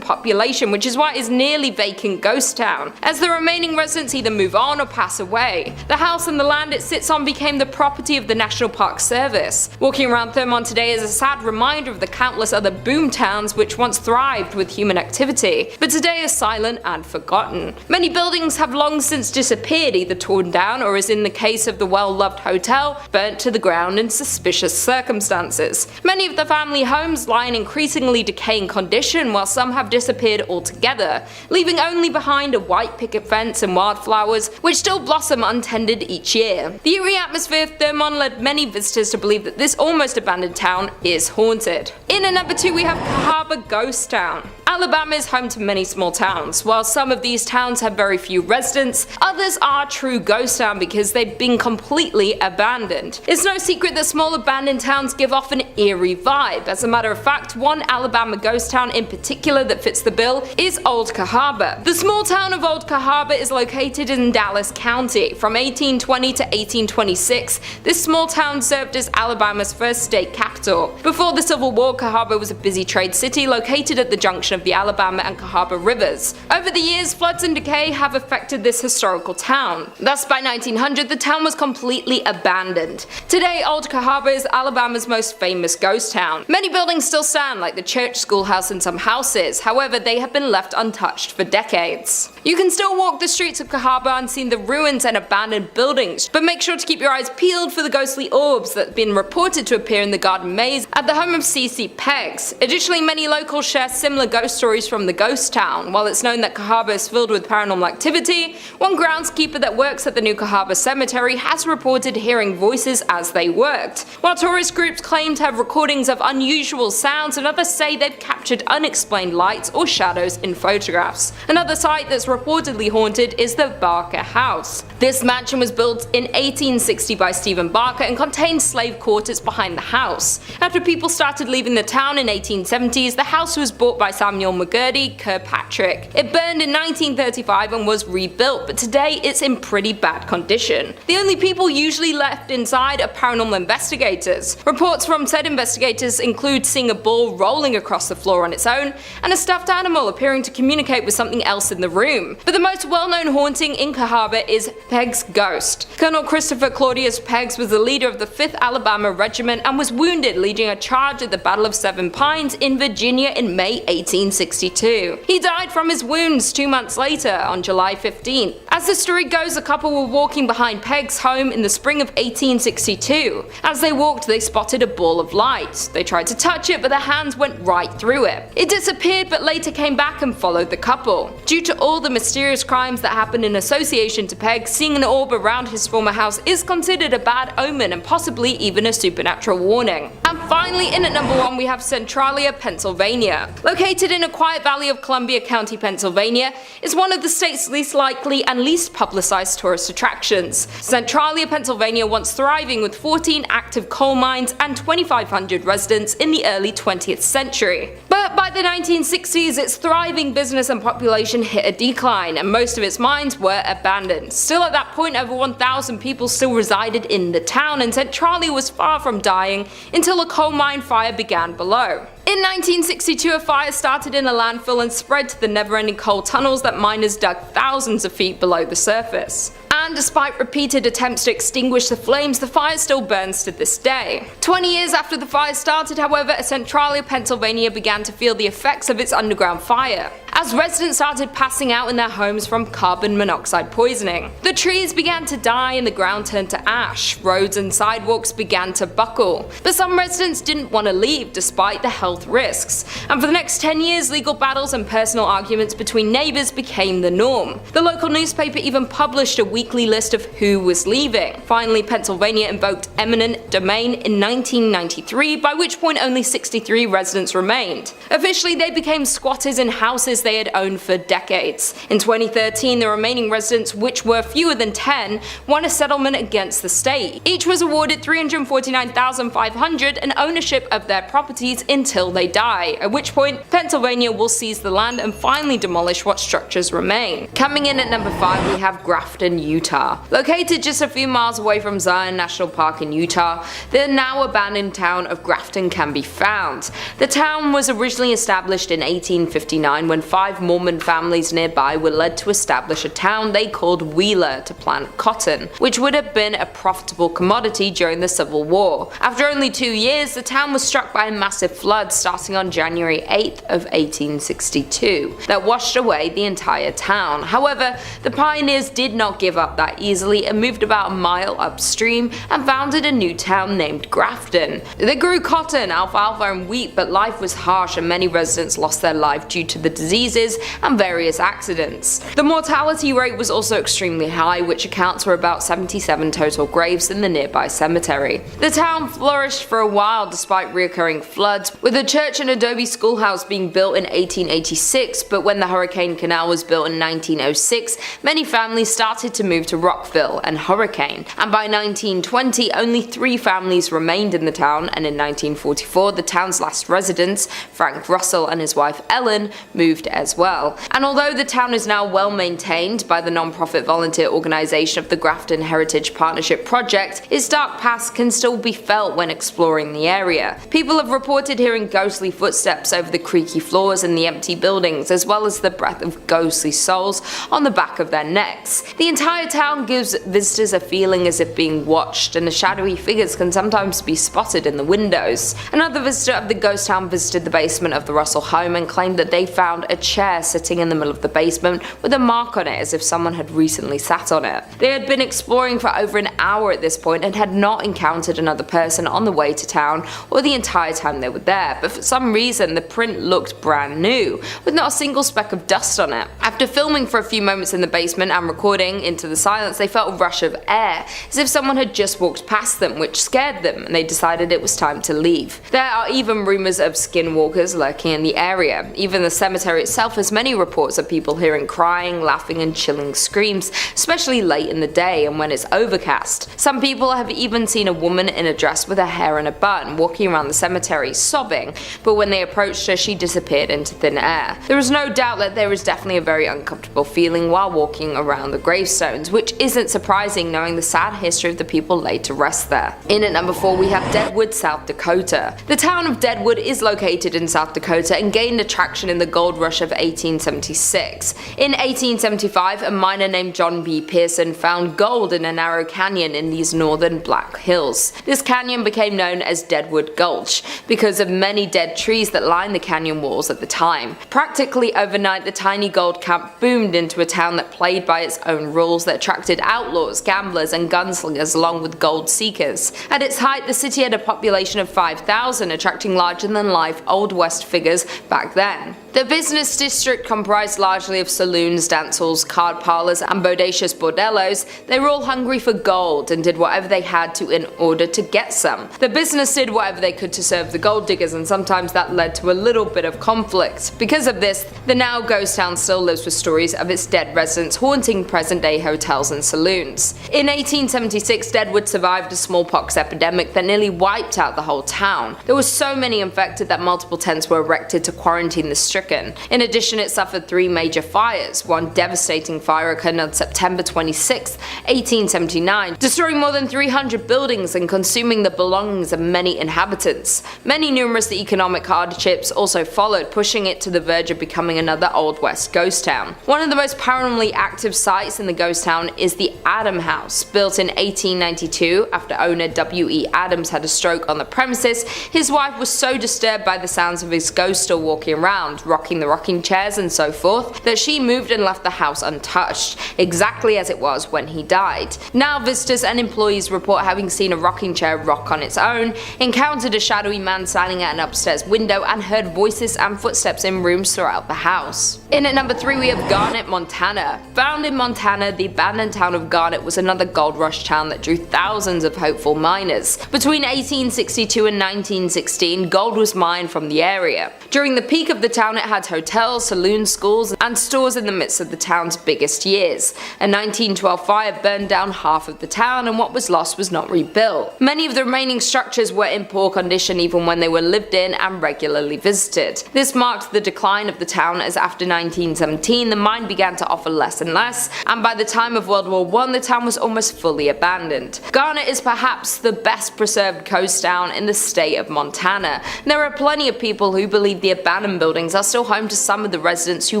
population, which is why it is nearly vacant ghost town, as the remaining residents either move on or pass away. The house and the land it sits on became the property of the National Park Service. Walking around Thurman today is a sad reminder of the countless other boom towns which once thrived with human activity, but today are silent and forgotten. Many buildings have long since disappeared, either torn down or, as in the case of the well-loved hotel, burnt to the ground in suspicious circumstances. Many of the family homes lie in increasingly decaying condition, while some have disappeared altogether, leaving only behind a white picket fence and wildflowers which still blossom untended each year. The eerie atmosphere of Thurman led many visitors to believe that this almost abandoned town is haunted. In at number 2, we have Cahaba Ghost Town. Alabama is home to many small towns. While some of these towns have very few residents, others are true ghost town because they've been completely abandoned. It's no secret that small abandoned towns give off an eerie vibe. As a matter of fact, one Alabama ghost town in particular that fits the bill is Old Cahaba. The small town of Old Cahaba is located in Dallas County. From 1820 to 1826, this small town served as Alabama's first state capital. Before the Civil War, Cahaba was a busy trade city located at the junction of the Alabama and Cahaba rivers. Over the years, floods and decay have affected this historical town. Thus, by 1900, the town was completely abandoned. Today, Old Cahaba is Alabama's most famous ghost town. Many buildings still stand, like the church, schoolhouse, and some houses. However, they have been left untouched for decades. You can still walk the streets of Cahaba and see the ruins and abandoned buildings, but make sure to keep your eyes peeled for the ghostly orbs that have been reported to appear in the garden maze at the home of C.C. Peggs. Additionally, many locals share similar ghost ghost stories from the ghost town. While it's known that Cahaba is filled with paranormal activity, one groundskeeper that works at the new Cahaba cemetery has reported hearing voices as they worked. While tourist groups claim to have recordings of unusual sounds, and others say they've captured unexplained lights or shadows in photographs. Another site that's reportedly haunted is the Barker House. This mansion was built in 1860 by Stephen Barker and contains slave quarters behind the house. After people started leaving the town in 1870s, the house was bought by Samuel McGurdy Kirkpatrick. It burned in 1935 and was rebuilt, but today it's in pretty bad condition. The only people usually left inside are paranormal investigators. Reports from said investigators include seeing a ball rolling across the floor on its own, and a stuffed animal appearing to communicate with something else in the room. But the most well-known haunting in Cahaba is Pegg's ghost. Colonel Christopher Claudius Peggs was the leader of the 5th Alabama Regiment and was wounded leading a charge at the Battle of Seven Pines in Virginia in May 1862. He died from his wounds 2 months later, on July 15th. As the story goes, a couple were walking behind Pegg's home in the spring of 1862. As they walked, they spotted a ball of light. They tried to touch it, but their hands went right through it. It disappeared, but later came back and followed the couple. Due to all the mysterious crimes that happened in association to Pegg, seeing an orb around his former house is considered a bad omen and possibly even a supernatural warning. And finally, in at number 1 we have Centralia, Pennsylvania. Located in a quiet valley of Columbia County, Pennsylvania, is one of the state's least likely and least publicized tourist attractions. Centralia, Pennsylvania, once thriving with 14 active coal mines and 2,500 residents in the early 20th century. But by the 1960s, its thriving business and population hit a decline, and most of its mines were abandoned. Still at that point, over 1,000 people still resided in the town, and Centralia was far from dying until a coal mine fire began below. In 1962, a fire started in a landfill and spread to the never-ending coal tunnels that miners dug thousands of feet below the surface. And despite repeated attempts to extinguish the flames, the fire still burns to this day. 20 years after the fire started, however, Centralia, Pennsylvania began to feel the effects of its underground fire, as residents started passing out in their homes from carbon monoxide poisoning. The trees began to die and the ground turned to ash. Roads and sidewalks began to buckle. But some residents didn't want to leave despite the health risks, and for the next 10 years, legal battles and personal arguments between neighbors became the norm. The local newspaper even published a weekly list of who was leaving. Finally, Pennsylvania invoked eminent domain in 1993, by which point only 63 residents remained. Officially, they became squatters in houses they had owned for decades. In 2013, the remaining residents, which were fewer than 10, won a settlement against the state. Each was awarded $349,500 and ownership of their properties until they die, at which point Pennsylvania will seize the land and finally demolish what structures remain. Coming in at number 5, we have Grafton, Utah. Located just a few miles away from Zion National Park in Utah, the now abandoned town of Grafton can be found. The town was originally established in 1859 when 5 Mormon families nearby were led to establish a town they called Wheeler to plant cotton, which would have been a profitable commodity during the Civil War. After only 2 years, the town was struck by a massive flood starting on January 8th of 1862 that washed away the entire town. However, the pioneers did not give up that easily and moved about a mile upstream and founded a new town named Grafton. They grew cotton, alfalfa and wheat, but life was harsh and many residents lost their life due to the diseases and various accidents. The mortality rate was also extremely high, which accounts for about 77 total graves in the nearby cemetery. The town flourished for a while despite recurring floods, with a church and adobe schoolhouse being built in 1886, but when the Hurricane Canal was built in 1906, many families started to move to Rockville and Hurricane, and by 1920 only 3 families remained in the town, and in 1944 the town's last residents, Frank Russell and his wife Ellen, moved as well. And although the town is now well maintained by the non-profit volunteer organization of the Grafton Heritage Partnership Project, its dark past can still be felt when exploring the area. People have reported hearing ghostly footsteps over the creaky floors in the empty buildings, as well as the breath of ghostly souls on the back of their necks. The entire town gives visitors a feeling as if being watched, and the shadowy figures can sometimes be spotted in the windows. Another visitor of the ghost town visited the basement of the Russell home and claimed that they found a chair sitting in the middle of the basement with a mark on it as if someone had recently sat on it. They had been exploring for over an hour at this point and had not encountered another person on the way to town or the entire time they were there, but for some reason the print looked brand new, with not a single speck of dust on it. After filming for a few moments in the basement and recording into the silence, they felt a rush of air, as if someone had just walked past them, which scared them, and they decided it was time to leave. There are even rumours of skinwalkers lurking in the area. Even the cemetery itself has many reports of people hearing crying, laughing and chilling screams, especially late in the day and when it's overcast. Some people have even seen a woman in a dress with her hair in a bun walking around the cemetery sobbing, but when they approached her she disappeared into thin air. There is no doubt that there is definitely a very uncomfortable feeling while walking around the gravestones, which isn't surprising knowing the sad history of the people laid to rest there. In at number 4 we have Deadwood, South Dakota. The town of Deadwood is located in South Dakota and gained attraction in the gold rush of 1876. In 1875, a miner named John B. Pearson found gold in a narrow canyon in these northern Black Hills. This canyon became known as Deadwood Gulch because of many dead trees that lined the canyon walls at the time. Practically overnight, the tiny gold camp boomed into a town that played by its own rules that attracted outlaws, gamblers and gunslingers along with gold seekers. At its height, the city had a population of 5,000, attracting larger-than-life Old West figures back then. The business district comprised largely of saloons, dance halls, card parlors, and bodacious bordellos. They were all hungry for gold and did whatever they had to in order to get some. The business did whatever they could to serve the gold diggers, and sometimes that led to a little bit of conflict. Because of this, the now ghost town still lives with stories of its dead residents haunting present-day hotels and saloons. In 1876, Deadwood survived a smallpox epidemic that nearly wiped out the whole town. There were so many infected that multiple tents were erected to quarantine the stricken. In addition, it suffered 3 major fires. One devastating fire occurred on September 26, 1879, destroying more than 300 buildings and consuming the belongings of many inhabitants. Many numerous economic hardships also followed, pushing it to the verge of becoming another Old West ghost town. One of the most paranormally active sites in the ghost town is the Adam House. Built in 1892 after owner W.E. Adams had a stroke on the premises, his wife was so disturbed by the sounds of his ghost still walking around, rocking the rocking chairs and so forth, that she moved and left the house untouched, exactly as it was when he died. Now visitors and employees report having seen a rocking chair rock on its own, encountered a shadowy man standing at an upstairs window, and heard voices and footsteps in rooms throughout the house. In at number 3 we have Garnet, Montana. Found in Montana, the abandoned town of Garnet was another gold rush town that drew thousands of hopeful miners. Between 1862 and 1916, gold was mined from the area. During the peak of the town, it had hotels, saloons, schools, and stores in the midst of the town's biggest years. A 1912 fire burned down half of the town, and what was lost was not rebuilt. Many of the remaining structures were in poor condition even when they were lived in and regularly visited. This marked the decline of the town, as after 1917 the mine began to offer less and less, and by the time of World War I the town was almost fully abandoned. Garnet is perhaps the best preserved coast town in the state of Montana. There are plenty of people who believe the abandoned buildings are still home to some of the residents who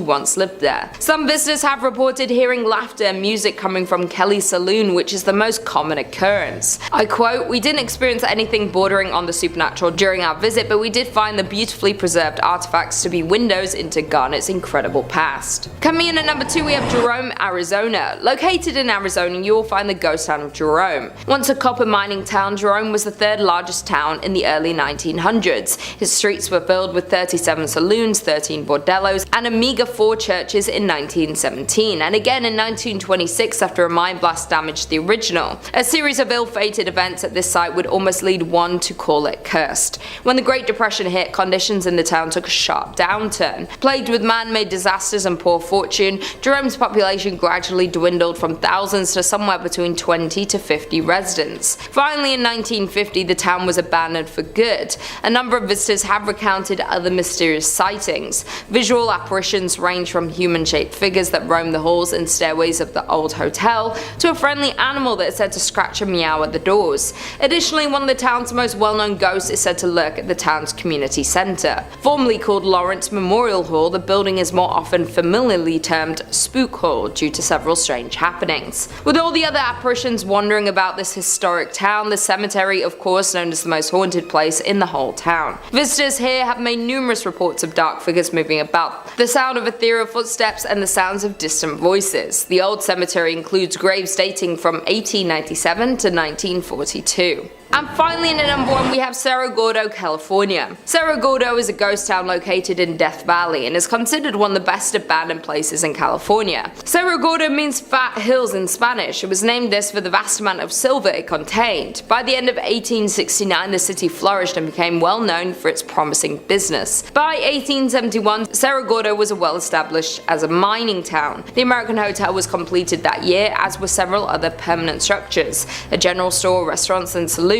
once lived there. Some visitors have reported hearing laughter and music coming from Kelly's Saloon, which is the most common occurrence. I quote, "We didn't experience anything bordering on the supernatural during our visit, but we did find the beautifully preserved artifacts to be windows into Garnet's incredible past." Coming in at number 2 we have Jerome, Arizona. Located in Arizona, you will find the ghost town of Jerome. Once a copper mining town, Jerome was the 3rd largest town in the early 1900s. His streets were filled with 37 saloons, 13 bordellos, and a meager 4 churches in 1917, and again in 1926 after a mine blast damaged the original. A series of ill-fated events at this site would almost lead one to call it cursed. When the Great Depression hit, conditions in the town took a sharp downturn. Plagued with man-made disasters and poor fortune, Jerome's population gradually dwindled from thousands to somewhere between 20 to 50 residents. Finally in 1950 the town was abandoned for good. A number of visitors have recounted other mysterious sightings. Visual apparitions range from human-shaped figures that roam the halls and stairways of the old hotel to a friendly animal that is said to scratch and meow at the doors. Additionally, one of the town's most well-known ghosts is said to lurk at the town's community center. Formerly called Lawrence Memorial Hall, the building is more often familiarly termed Spook Hall due to several strange happenings. With all the other apparitions wandering about this historic town, the cemetery, of course, known as the most haunted place in the whole town. Visitors here have made numerous reports of dark figures moving about about the sound of ethereal footsteps and the sounds of distant voices. The old cemetery includes graves dating from 1897 to 1942. And finally, in at number 1, we have Cerro Gordo, California. Cerro Gordo is a ghost town located in Death Valley and is considered one of the best abandoned places in California. Cerro Gordo means fat hills in Spanish. It was named this for the vast amount of silver it contained. By the end of 1869, the city flourished and became well known for its promising business. By 1871, Cerro Gordo was well established as a mining town. The American Hotel was completed that year, as were several other permanent structures, a general store, restaurants, and saloons.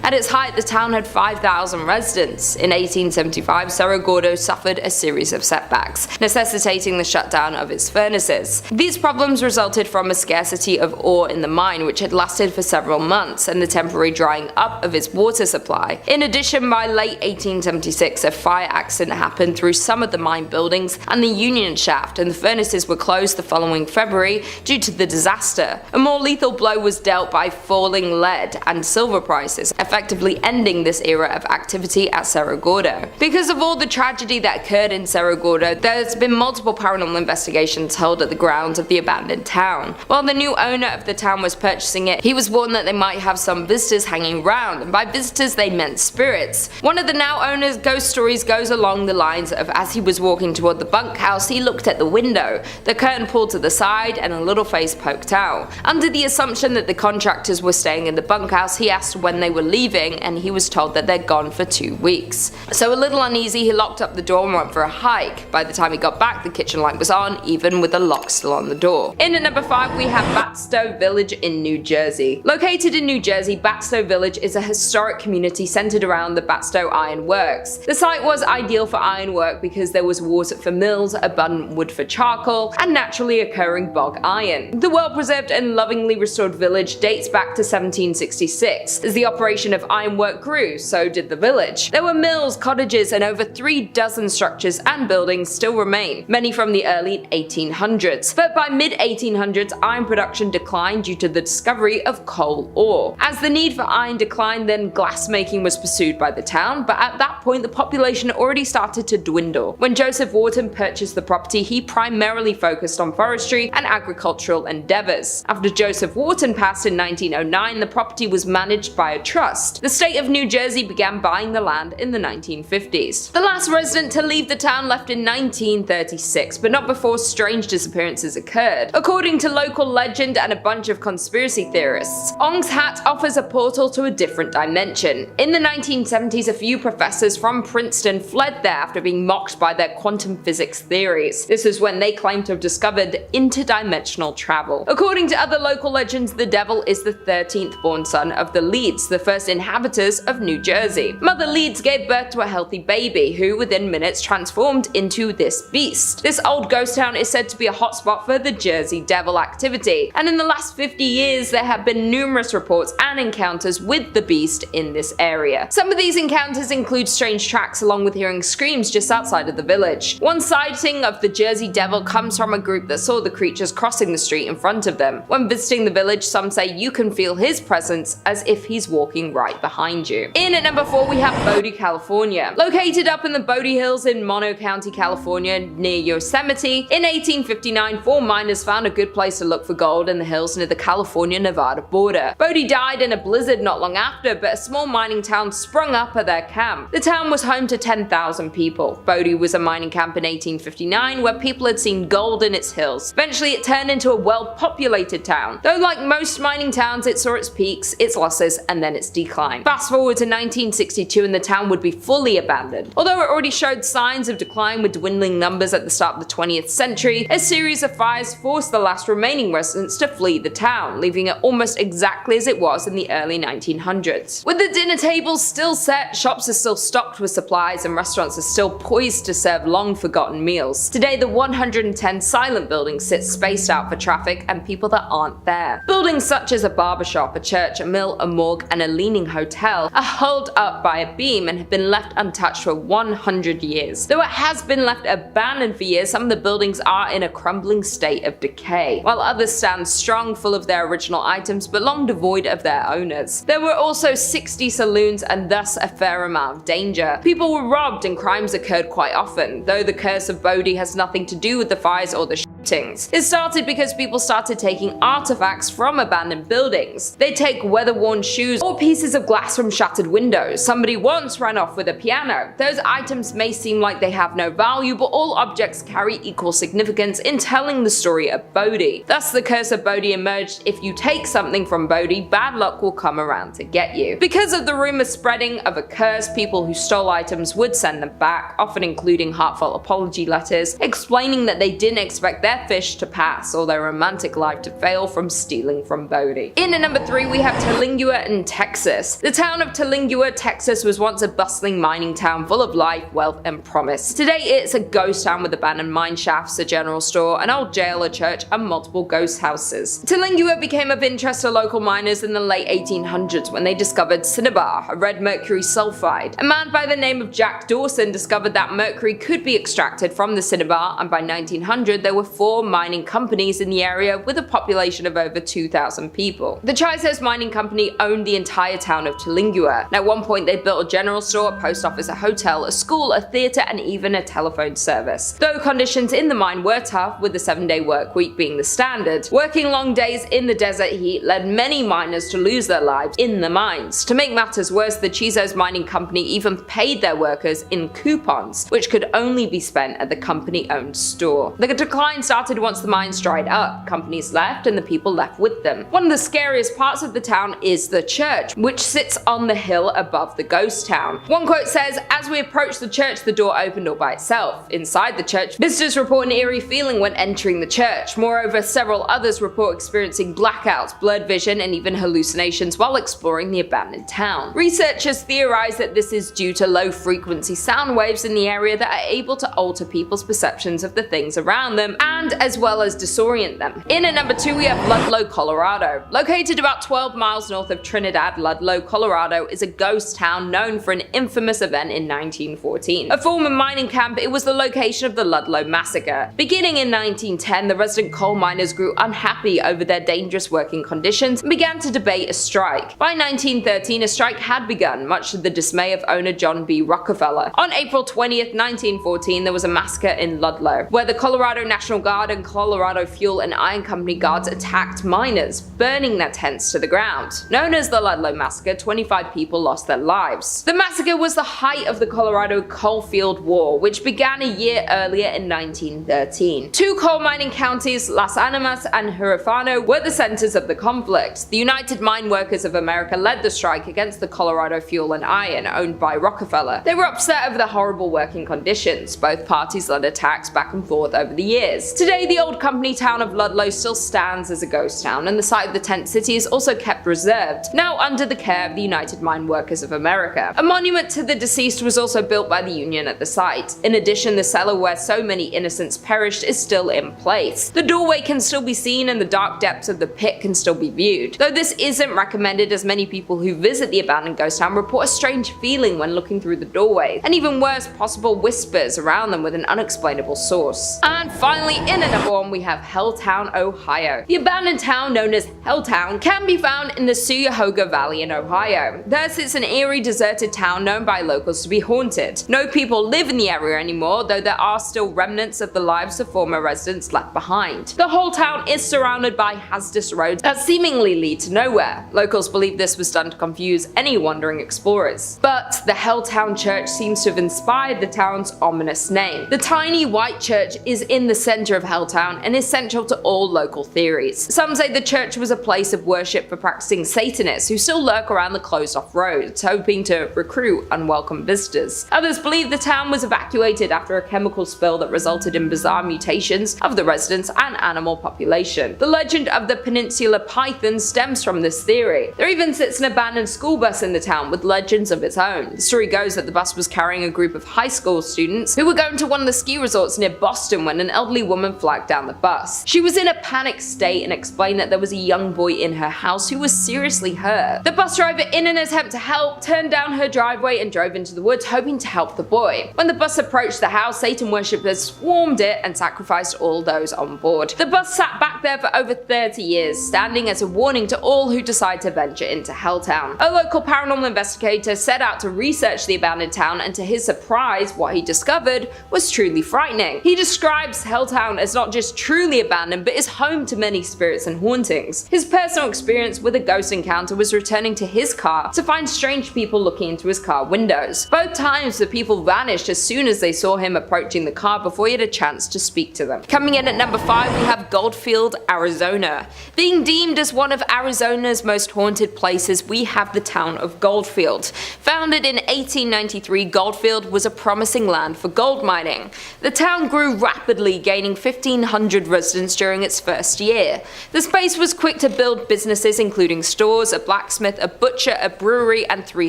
At its height, the town had 5,000 residents. In 1875, Cerro Gordo suffered a series of setbacks, necessitating the shutdown of its furnaces. These problems resulted from a scarcity of ore in the mine, which had lasted for several months, and the temporary drying up of its water supply. In addition, by late 1876, a fire accident happened through some of the mine buildings and the union shaft, and the furnaces were closed the following February due to the disaster. A more lethal blow was dealt by falling lead and silver prices, effectively ending this era of activity at Cerro Gordo. Because of all the tragedy that occurred in Cerro Gordo, there's been multiple paranormal investigations held at the grounds of the abandoned town. While the new owner of the town was purchasing it, he was warned that they might have some visitors hanging around, and by visitors they meant spirits. One of the now owner's ghost stories goes along the lines of, as he was walking toward the bunkhouse, he looked at the window, the curtain pulled to the side, and a little face poked out. Under the assumption that the contractors were staying in the bunkhouse, he asked when they were leaving, and he was told that they're gone for 2 weeks. So a little uneasy, he locked up the door and went for a hike. By the time he got back, the kitchen light was on, even with the lock still on the door. In at number 5, we have Batow Village in New Jersey. Located in New Jersey, Batow Village is a historic community centered around the Batow Iron Works. The site was ideal for ironwork because there was water for mills, abundant wood for charcoal, and naturally occurring bog iron. The well-preserved and lovingly restored village dates back to 1766. As the operation of ironwork grew, so did the village. There were mills, cottages, and over 3 dozen structures and buildings still remain, many from the early 1800s. But by mid-1800s, iron production declined due to the discovery of coal ore. As the need for iron declined, then glassmaking was pursued by the town, but at that point the population already started to dwindle. When Joseph Wharton purchased the property, he primarily focused on forestry and agricultural endeavors. After Joseph Wharton passed in 1909, the property was managed by a trust. The state of New Jersey began buying the land in the 1950s. The last resident to leave the town left in 1936, but not before strange disappearances occurred. According to local legend and a bunch of conspiracy theorists, Ong's Hat offers a portal to a different dimension. In the 1970s, a few professors from Princeton fled there after being mocked by their quantum physics theories. This was when they claimed to have discovered interdimensional travel. According to other local legends, the devil is the 13th born son of the Leeds, the first inhabitants of New Jersey. Mother Leeds gave birth to a healthy baby, who within minutes transformed into this beast. This old ghost town is said to be a hotspot for the Jersey Devil activity, and in the last 50 years there have been numerous reports and encounters with the beast in this area. Some of these encounters include strange tracks along with hearing screams just outside of the village. One sighting of the Jersey Devil comes from a group that saw the creatures crossing the street in front of them. When visiting the village, some say you can feel his presence as if he's walking right behind you. In at number 4, we have Bodie, California. Located up in the Bodie Hills in Mono County, California, near Yosemite, in 1859, 4 miners found a good place to look for gold in the hills near the California-Nevada border. Bodie died in a blizzard not long after, but a small mining town sprung up at their camp. The town was home to 10,000 people. Bodie was a mining camp in 1859 where people had seen gold in its hills. Eventually it turned into a well-populated town. Though like most mining towns, it saw its peaks, its losses, and then its decline. Fast forward to 1962 and the town would be fully abandoned. Although it already showed signs of decline with dwindling numbers at the start of the 20th century, a series of fires forced the last remaining residents to flee the town, leaving it almost exactly as it was in the early 1900s. With the dinner tables still set, shops are still stocked with supplies, and restaurants are still poised to serve long-forgotten meals. Today, the 110 silent buildings sit spaced out for traffic and people that aren't there. Buildings such as a barbershop, a church, a mill, a morgue, morgue, and a leaning hotel are held up by a beam and have been left untouched for 100 years. Though it has been left abandoned for years, some of the buildings are in a crumbling state of decay, while others stand strong, full of their original items but long devoid of their owners. There were also 60 saloons and thus a fair amount of danger. People were robbed and crimes occurred quite often, though the curse of Bodie has nothing to do with the fires or the shootings. It started because people started taking artifacts from abandoned buildings. They take weather-worn shoes or pieces of glass from shattered windows. Somebody once ran off with a piano. Those items may seem like they have no value, but all objects carry equal significance in telling the story of Bodie. Thus the curse of Bodie emerged. If you take something from Bodie, bad luck will come around to get you. Because of the rumor spreading of a curse, people who stole items would send them back, often including heartfelt apology letters, explaining that they didn't expect their fish to pass or their romantic life to fail from stealing from Bodie. In at number 3 we have Terlingua in Texas. The town of Terlingua, Texas was once a bustling mining town full of life, wealth and promise. Today it's a ghost town with abandoned mine shafts, a general store, an old jail, a church and multiple ghost houses. Terlingua became of interest to local miners in the late 1800s when they discovered cinnabar, a red mercury sulfide. A man by the name of Jack Dawson discovered that mercury could be extracted from the cinnabar, and by 1900 there were 4 mining companies in the area with a population of over 2,000 people. The Chisos Mining Company owned the entire town of Terlingua, and at one point they built a general store, a post office, a hotel, a school, a theatre and even a telephone service. Though conditions in the mine were tough, with the 7-day work week being the standard, working long days in the desert heat led many miners to lose their lives in the mines. To make matters worse, the Chisos Mining Company even paid their workers in coupons, which could only be spent at the company-owned store. The decline started once the mines dried up. Companies left and the people left with them. One of the scariest parts of the town is the church, which sits on the hill above the ghost town. One quote says, "As we approached the church, the door opened all by itself. Inside the church, visitors report an eerie feeling when entering the church. Moreover, several others report experiencing blackouts, blurred vision, and even hallucinations while exploring the abandoned town." Researchers theorize that this is due to low-frequency sound waves in the area that are able to alter people's perceptions of the things around them, and as well as disorient them. In at number 2 we have Ludlow, Colorado. Located about 12 miles north of Trinidad, Ludlow, Colorado is a ghost town known for an infamous event in 1914. A former mining camp, it was the location of the Ludlow Massacre. Beginning in 1910, the resident coal miners grew unhappy over their dangerous working conditions and began to debate a strike. By 1913, a strike had begun, much to the dismay of owner John B. Rockefeller. On April 20th, 1914, there was a massacre in Ludlow, where the Colorado National Guard and Colorado Fuel and Iron Company guards attacked miners, burning their tents to the ground. Known as the Ludlow Massacre, 25 people lost their lives. The massacre was the height of the Colorado Coalfield War, which began a year earlier in 1913. 2 coal mining counties, Las Animas and Huerfano, were the centers of the conflict. The United Mine Workers of America led the strike against the Colorado Fuel and Iron, owned by Rockefeller. They were upset over the horrible working conditions. Both parties led attacks back and forth over the years. Today, the old company town of Ludlow still stands as a ghost town, and the site of the tent city is also kept reserved, now under the care of the United Mine Workers of America. A monument to the deceased was also built by the Union at the site. In addition, the cellar where so many innocents perished is still in place. The doorway can still be seen and the dark depths of the pit can still be viewed. Though this isn't recommended, as many people who visit the abandoned ghost town report a strange feeling when looking through the doorway, and even worse, possible whispers around them with an unexplainable source. And finally, in at number 1 we have Helltown, Ohio. The abandoned town known as Helltown can be found in the Cuyahoga Valley in Ohio. Thus, it's an eerie, deserted town known by locals to be haunted. No people live in the area anymore, though there are still remnants of the lives of former residents left behind. The whole town is surrounded by hazardous roads that seemingly lead to nowhere. Locals believe this was done to confuse any wandering explorers. But the Helltown Church seems to have inspired the town's ominous name. The tiny white church is in the center of Helltown and is central to all local theories. Some say the church was a place of worship for practicing Satanists who still lurk around the closed-off roads, hoping to recruit unwelcome visitors. Others believe the town was evacuated after a chemical spill that resulted in bizarre mutations of the residents and animal population. The legend of the Peninsula Python stems from this theory. There even sits an abandoned school bus in the town with legends of its own. The story goes that the bus was carrying a group of high school students who were going to one of the ski resorts near Boston when an elderly woman woman flagged down the bus. She was in a panicked state and explained that there was a young boy in her house who was seriously hurt. The bus driver, in an attempt to help, turned down her driveway and drove into the woods hoping to help the boy. When the bus approached the house, Satan worshippers swarmed it and sacrificed all those on board. The bus sat back there for over 30 years, standing as a warning to all who decide to venture into Helltown. A local paranormal investigator set out to research the abandoned town, and to his surprise, what he discovered was truly frightening. He describes Helltown as not just truly abandoned, but is home to many spirits and hauntings. His personal experience with a ghost encounter was returning to his car to find strange people looking into his car windows. Both times the people vanished as soon as they saw him approaching the car before he had a chance to speak to them. Coming in at number 5, we have Goldfield, Arizona. Being deemed as one of Arizona's most haunted places, we have the town of Goldfield. Founded in 1893, Goldfield was a promising land for gold mining. The town grew rapidly, gaining 1,500 residents during its first year. The space was quick to build businesses including stores, a blacksmith, a butcher, a brewery, and 3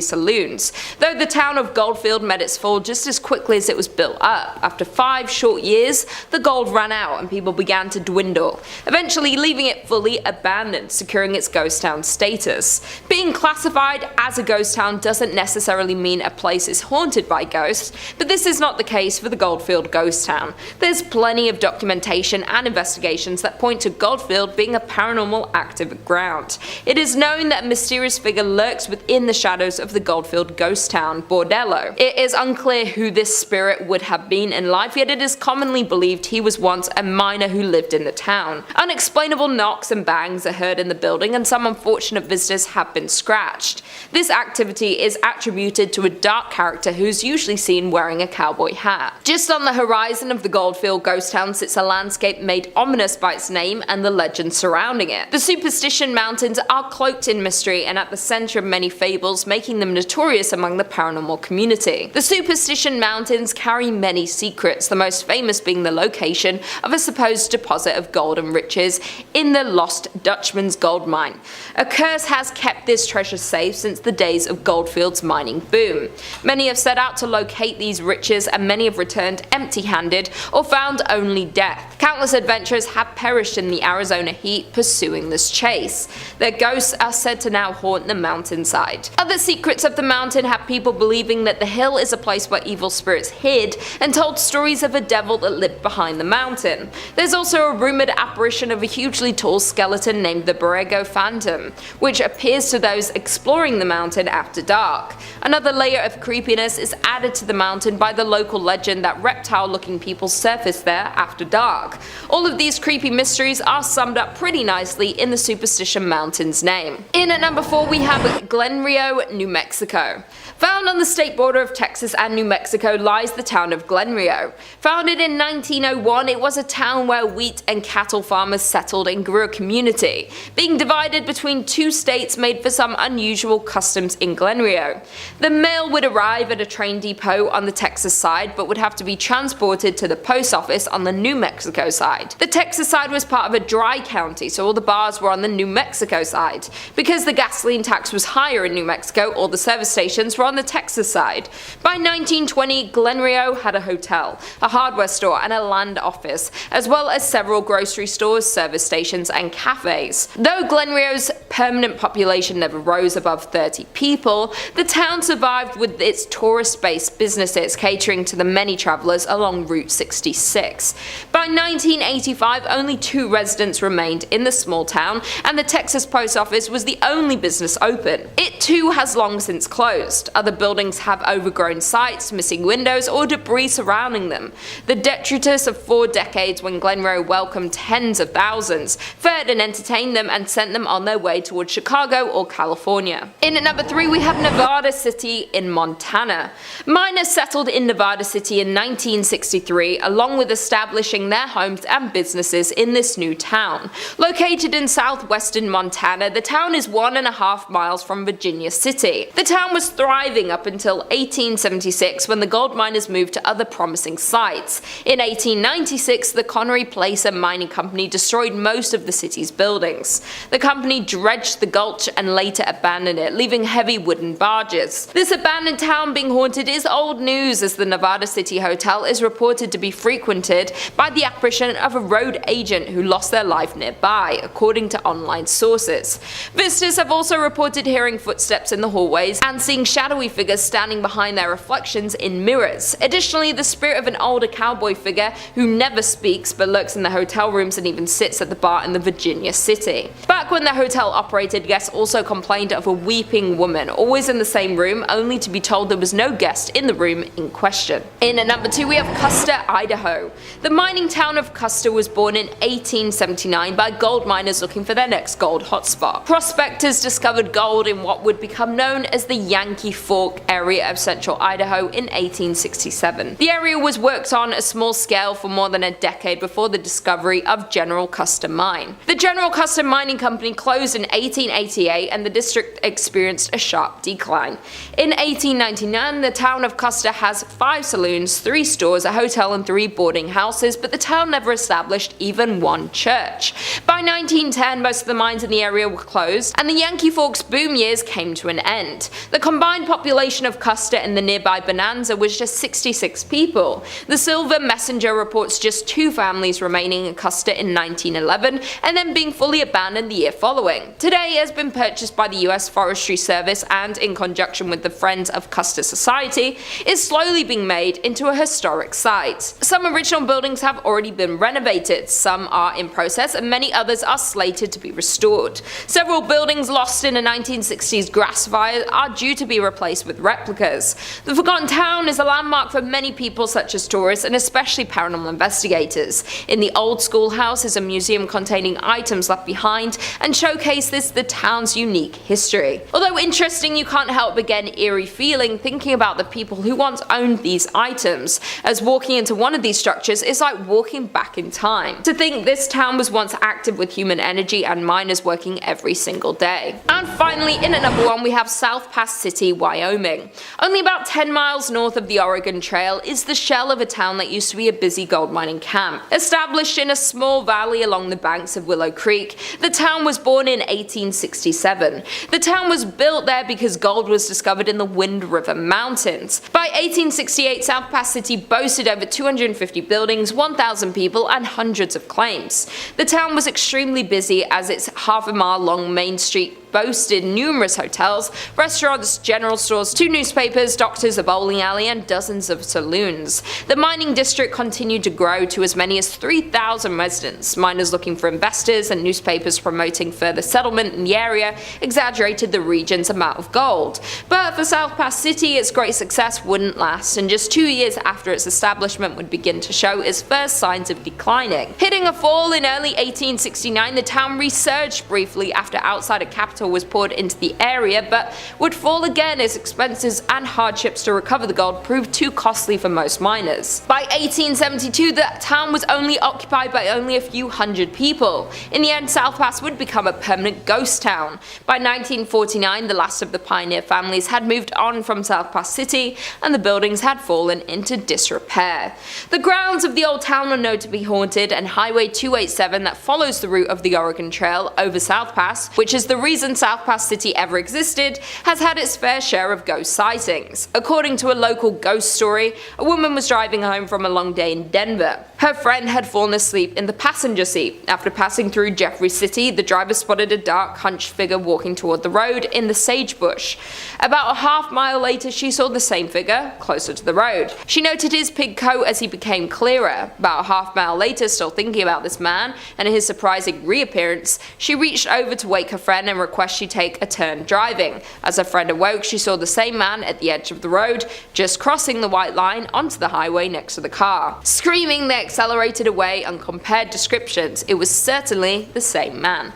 saloons. Though the town of Goldfield met its fall just as quickly as it was built up. After 5 short years, the gold ran out and people began to dwindle, eventually leaving it fully abandoned, securing its ghost town status. Being classified as a ghost town doesn't necessarily mean a place is haunted by ghosts, but this is not the case for the Goldfield ghost town. There's plenty of documentation and investigations that point to Goldfield being a paranormal active ground. It is known that a mysterious figure lurks within the shadows of the Goldfield ghost town, Bordello. It is unclear who this spirit would have been in life, yet it is commonly believed he was once a miner who lived in the town. Unexplainable knocks and bangs are heard in the building, and some unfortunate visitors have been scratched. This activity is attributed to a dark character who's usually seen wearing a cowboy hat. Just on the horizon of the Goldfield ghost town sits a landscape made ominous by its name and the legend surrounding it. The Superstition Mountains are cloaked in mystery and at the center of many fables, making them notorious among the paranormal community. The Superstition Mountains carry many secrets, the most famous being the location of a supposed deposit of gold and riches in the Lost Dutchman's gold mine. A curse has kept this treasure safe since the days of Goldfield's mining boom. Many have set out to locate these riches, and many have returned empty-handed or found only death. Countless adventurers have perished in the Arizona heat pursuing this chase. Their ghosts are said to now haunt the mountainside. Other secrets of the mountain have people believing that the hill is a place where evil spirits hid and told stories of a devil that lived behind the mountain. There's also a rumored apparition of a hugely tall skeleton named the Borrego Phantom, which appears to those exploring the mountain after dark. Another layer of creepiness is added to the mountain by the local legend that reptile-looking people surface there after dark. All of these creepy mysteries are summed up pretty nicely in the Superstition Mountain's name. In at number 4 we have Glen Rio, New Mexico. Found on the state border of Texas and New Mexico lies the town of Glen Rio. Founded in 1901, it was a town where wheat and cattle farmers settled and grew a community. Being divided between 2 states made for some unusual customs in Glen Rio. The mail would arrive at a train depot on the Texas side, but would have to be transported to the post office on the New Mexico side. The Texas side was part of a dry county, so all the bars were on the New Mexico side. Because the gasoline tax was higher in New Mexico, all the service stations were on the Texas side. By 1920, Glen Rio had a hotel, a hardware store, and a land office, as well as several grocery stores, service stations, and cafes. Though Glen Rio's permanent population never rose above 30 people, the town survived with its tourist-based businesses catering to the many travelers along Route 66. By 1985, only 2 residents remained in the small town, and the Texas post office was the only business open. It too has long since closed. Other buildings have overgrown sites, missing windows, or debris surrounding them. The detritus of 4 decades when Glen Rio welcomed tens of thousands, fed and entertained them, and sent them on their way towards Chicago or California. In at number 3 we have Nevada City in Montana. Miners settled in Nevada City in 1963, along with establishing their homes and businesses in this new town. Located in southwestern Montana, the town is 1.5 miles from Virginia City. The town was thriving up until 1876 when the gold miners moved to other promising sites. In 1896, the Connery Placer Mining Company destroyed most of the city's buildings. The company dredged the gulch and later abandoned it, leaving heavy wooden barges. This abandoned town being haunted is old news, as the Nevada City Hotel is reported to be frequented by described the apparition of a road agent who lost their life nearby, according to online sources. Visitors have also reported hearing footsteps in the hallways and seeing shadowy figures standing behind their reflections in mirrors. Additionally, the spirit of an older cowboy figure who never speaks but lurks in the hotel rooms and even sits at the bar in the Virginia city. Back when the hotel operated, guests also complained of a weeping woman, always in the same room, only to be told there was no guest in the room in question. In at number 2 we have Kusta, Idaho. The mining town of Kusta was born in 1879 by gold miners looking for their next gold hotspot. Prospectors discovered gold in what would become known as the Yankee Fork area of central Idaho in 1867. The area was worked on a small scale for more than a decade before the discovery of General Kusta Mine. The General Kusta Mining Company closed in 1888 and the district experienced a sharp decline. In 1899, the town of Kusta has 5 saloons, 3 stores, a hotel and 3 boarding houses, but the town never established even one church. By 1910, most of the mines in the area were closed, and the Yankee Fork's boom years came to an end. The combined population of Kusta and the nearby Bonanza was just 66 people. The Silver Messenger reports just 2 families remaining in Kusta in 1911, and then being fully abandoned the year following. Today it has been purchased by the US Forestry Service and, in conjunction with the Friends of Kusta Society, is slowly being made into a historic site. Some original buildings have already been renovated, some are in process, and many others are slated to be restored. Several buildings lost in a 1960s grass fire are due to be replaced with replicas. The Forgotten Town is a landmark for many people such as tourists and especially paranormal investigators. In the old schoolhouse is a museum containing items left behind and showcases the town's unique history. Although interesting, you can't help but get an eerie feeling thinking about the people who once owned these items, as walking into one of these structures is like walking back in time. To think this town was once active with human energy and miners working every single day. And finally, in at number 1 we have South Pass City, Wyoming. Only about 10 miles north of the Oregon Trail is the shell of a town that used to be a busy gold mining camp. Established in a small valley along the banks of Willow Creek, the town was born in 1867. The town was built there because gold was discovered in the Wind River Mountains. By 1868, South Pass City boasted over 250 buildings, 1,000 people, and hundreds of claims. The town was extremely busy as its half-a-mile-long main street boasted numerous hotels, restaurants, general stores, 2 newspapers, doctors, a bowling alley, and dozens of saloons. The mining district continued to grow to as many as 3,000 residents. Miners looking for investors and newspapers promoting further settlement in the area exaggerated the region's amount of gold. But for South Pass City, its great success wouldn't last, and just 2 years after its establishment would begin to show its first signs of declining. Hitting a fall in early 1869, the town resurged briefly after outsider capital was poured into the area, but would fall again as expenses and hardships to recover the gold proved too costly for most miners. By 1872, the town was only occupied by only a few hundred people. In the end, South Pass would become a permanent ghost town. By 1949, the last of the pioneer families had moved on from South Pass City, and the buildings had fallen into disrepair. The grounds of the old town are known to be haunted, and Highway 287 that follows the route of the Oregon Trail over South Pass, which is the reason South Pass City ever existed, has had its fair share of ghost sightings. According to a local ghost story, a woman was driving home from a long day in Denver. Her friend had fallen asleep in the passenger seat. After passing through Jeffrey City, the driver spotted a dark, hunched figure walking toward the road in the sagebush. About a half-mile later, she saw the same figure closer to the road. She noted his pig coat as he became clearer. About a half-mile later, still thinking about this man and his surprising reappearance, she reached over to wake her friend and request she take a turn driving. As her friend awoke, she saw the same man at the edge of the road, just crossing the white line onto the highway next to the car. Screaming, they accelerated away and compared descriptions. It was certainly the same man.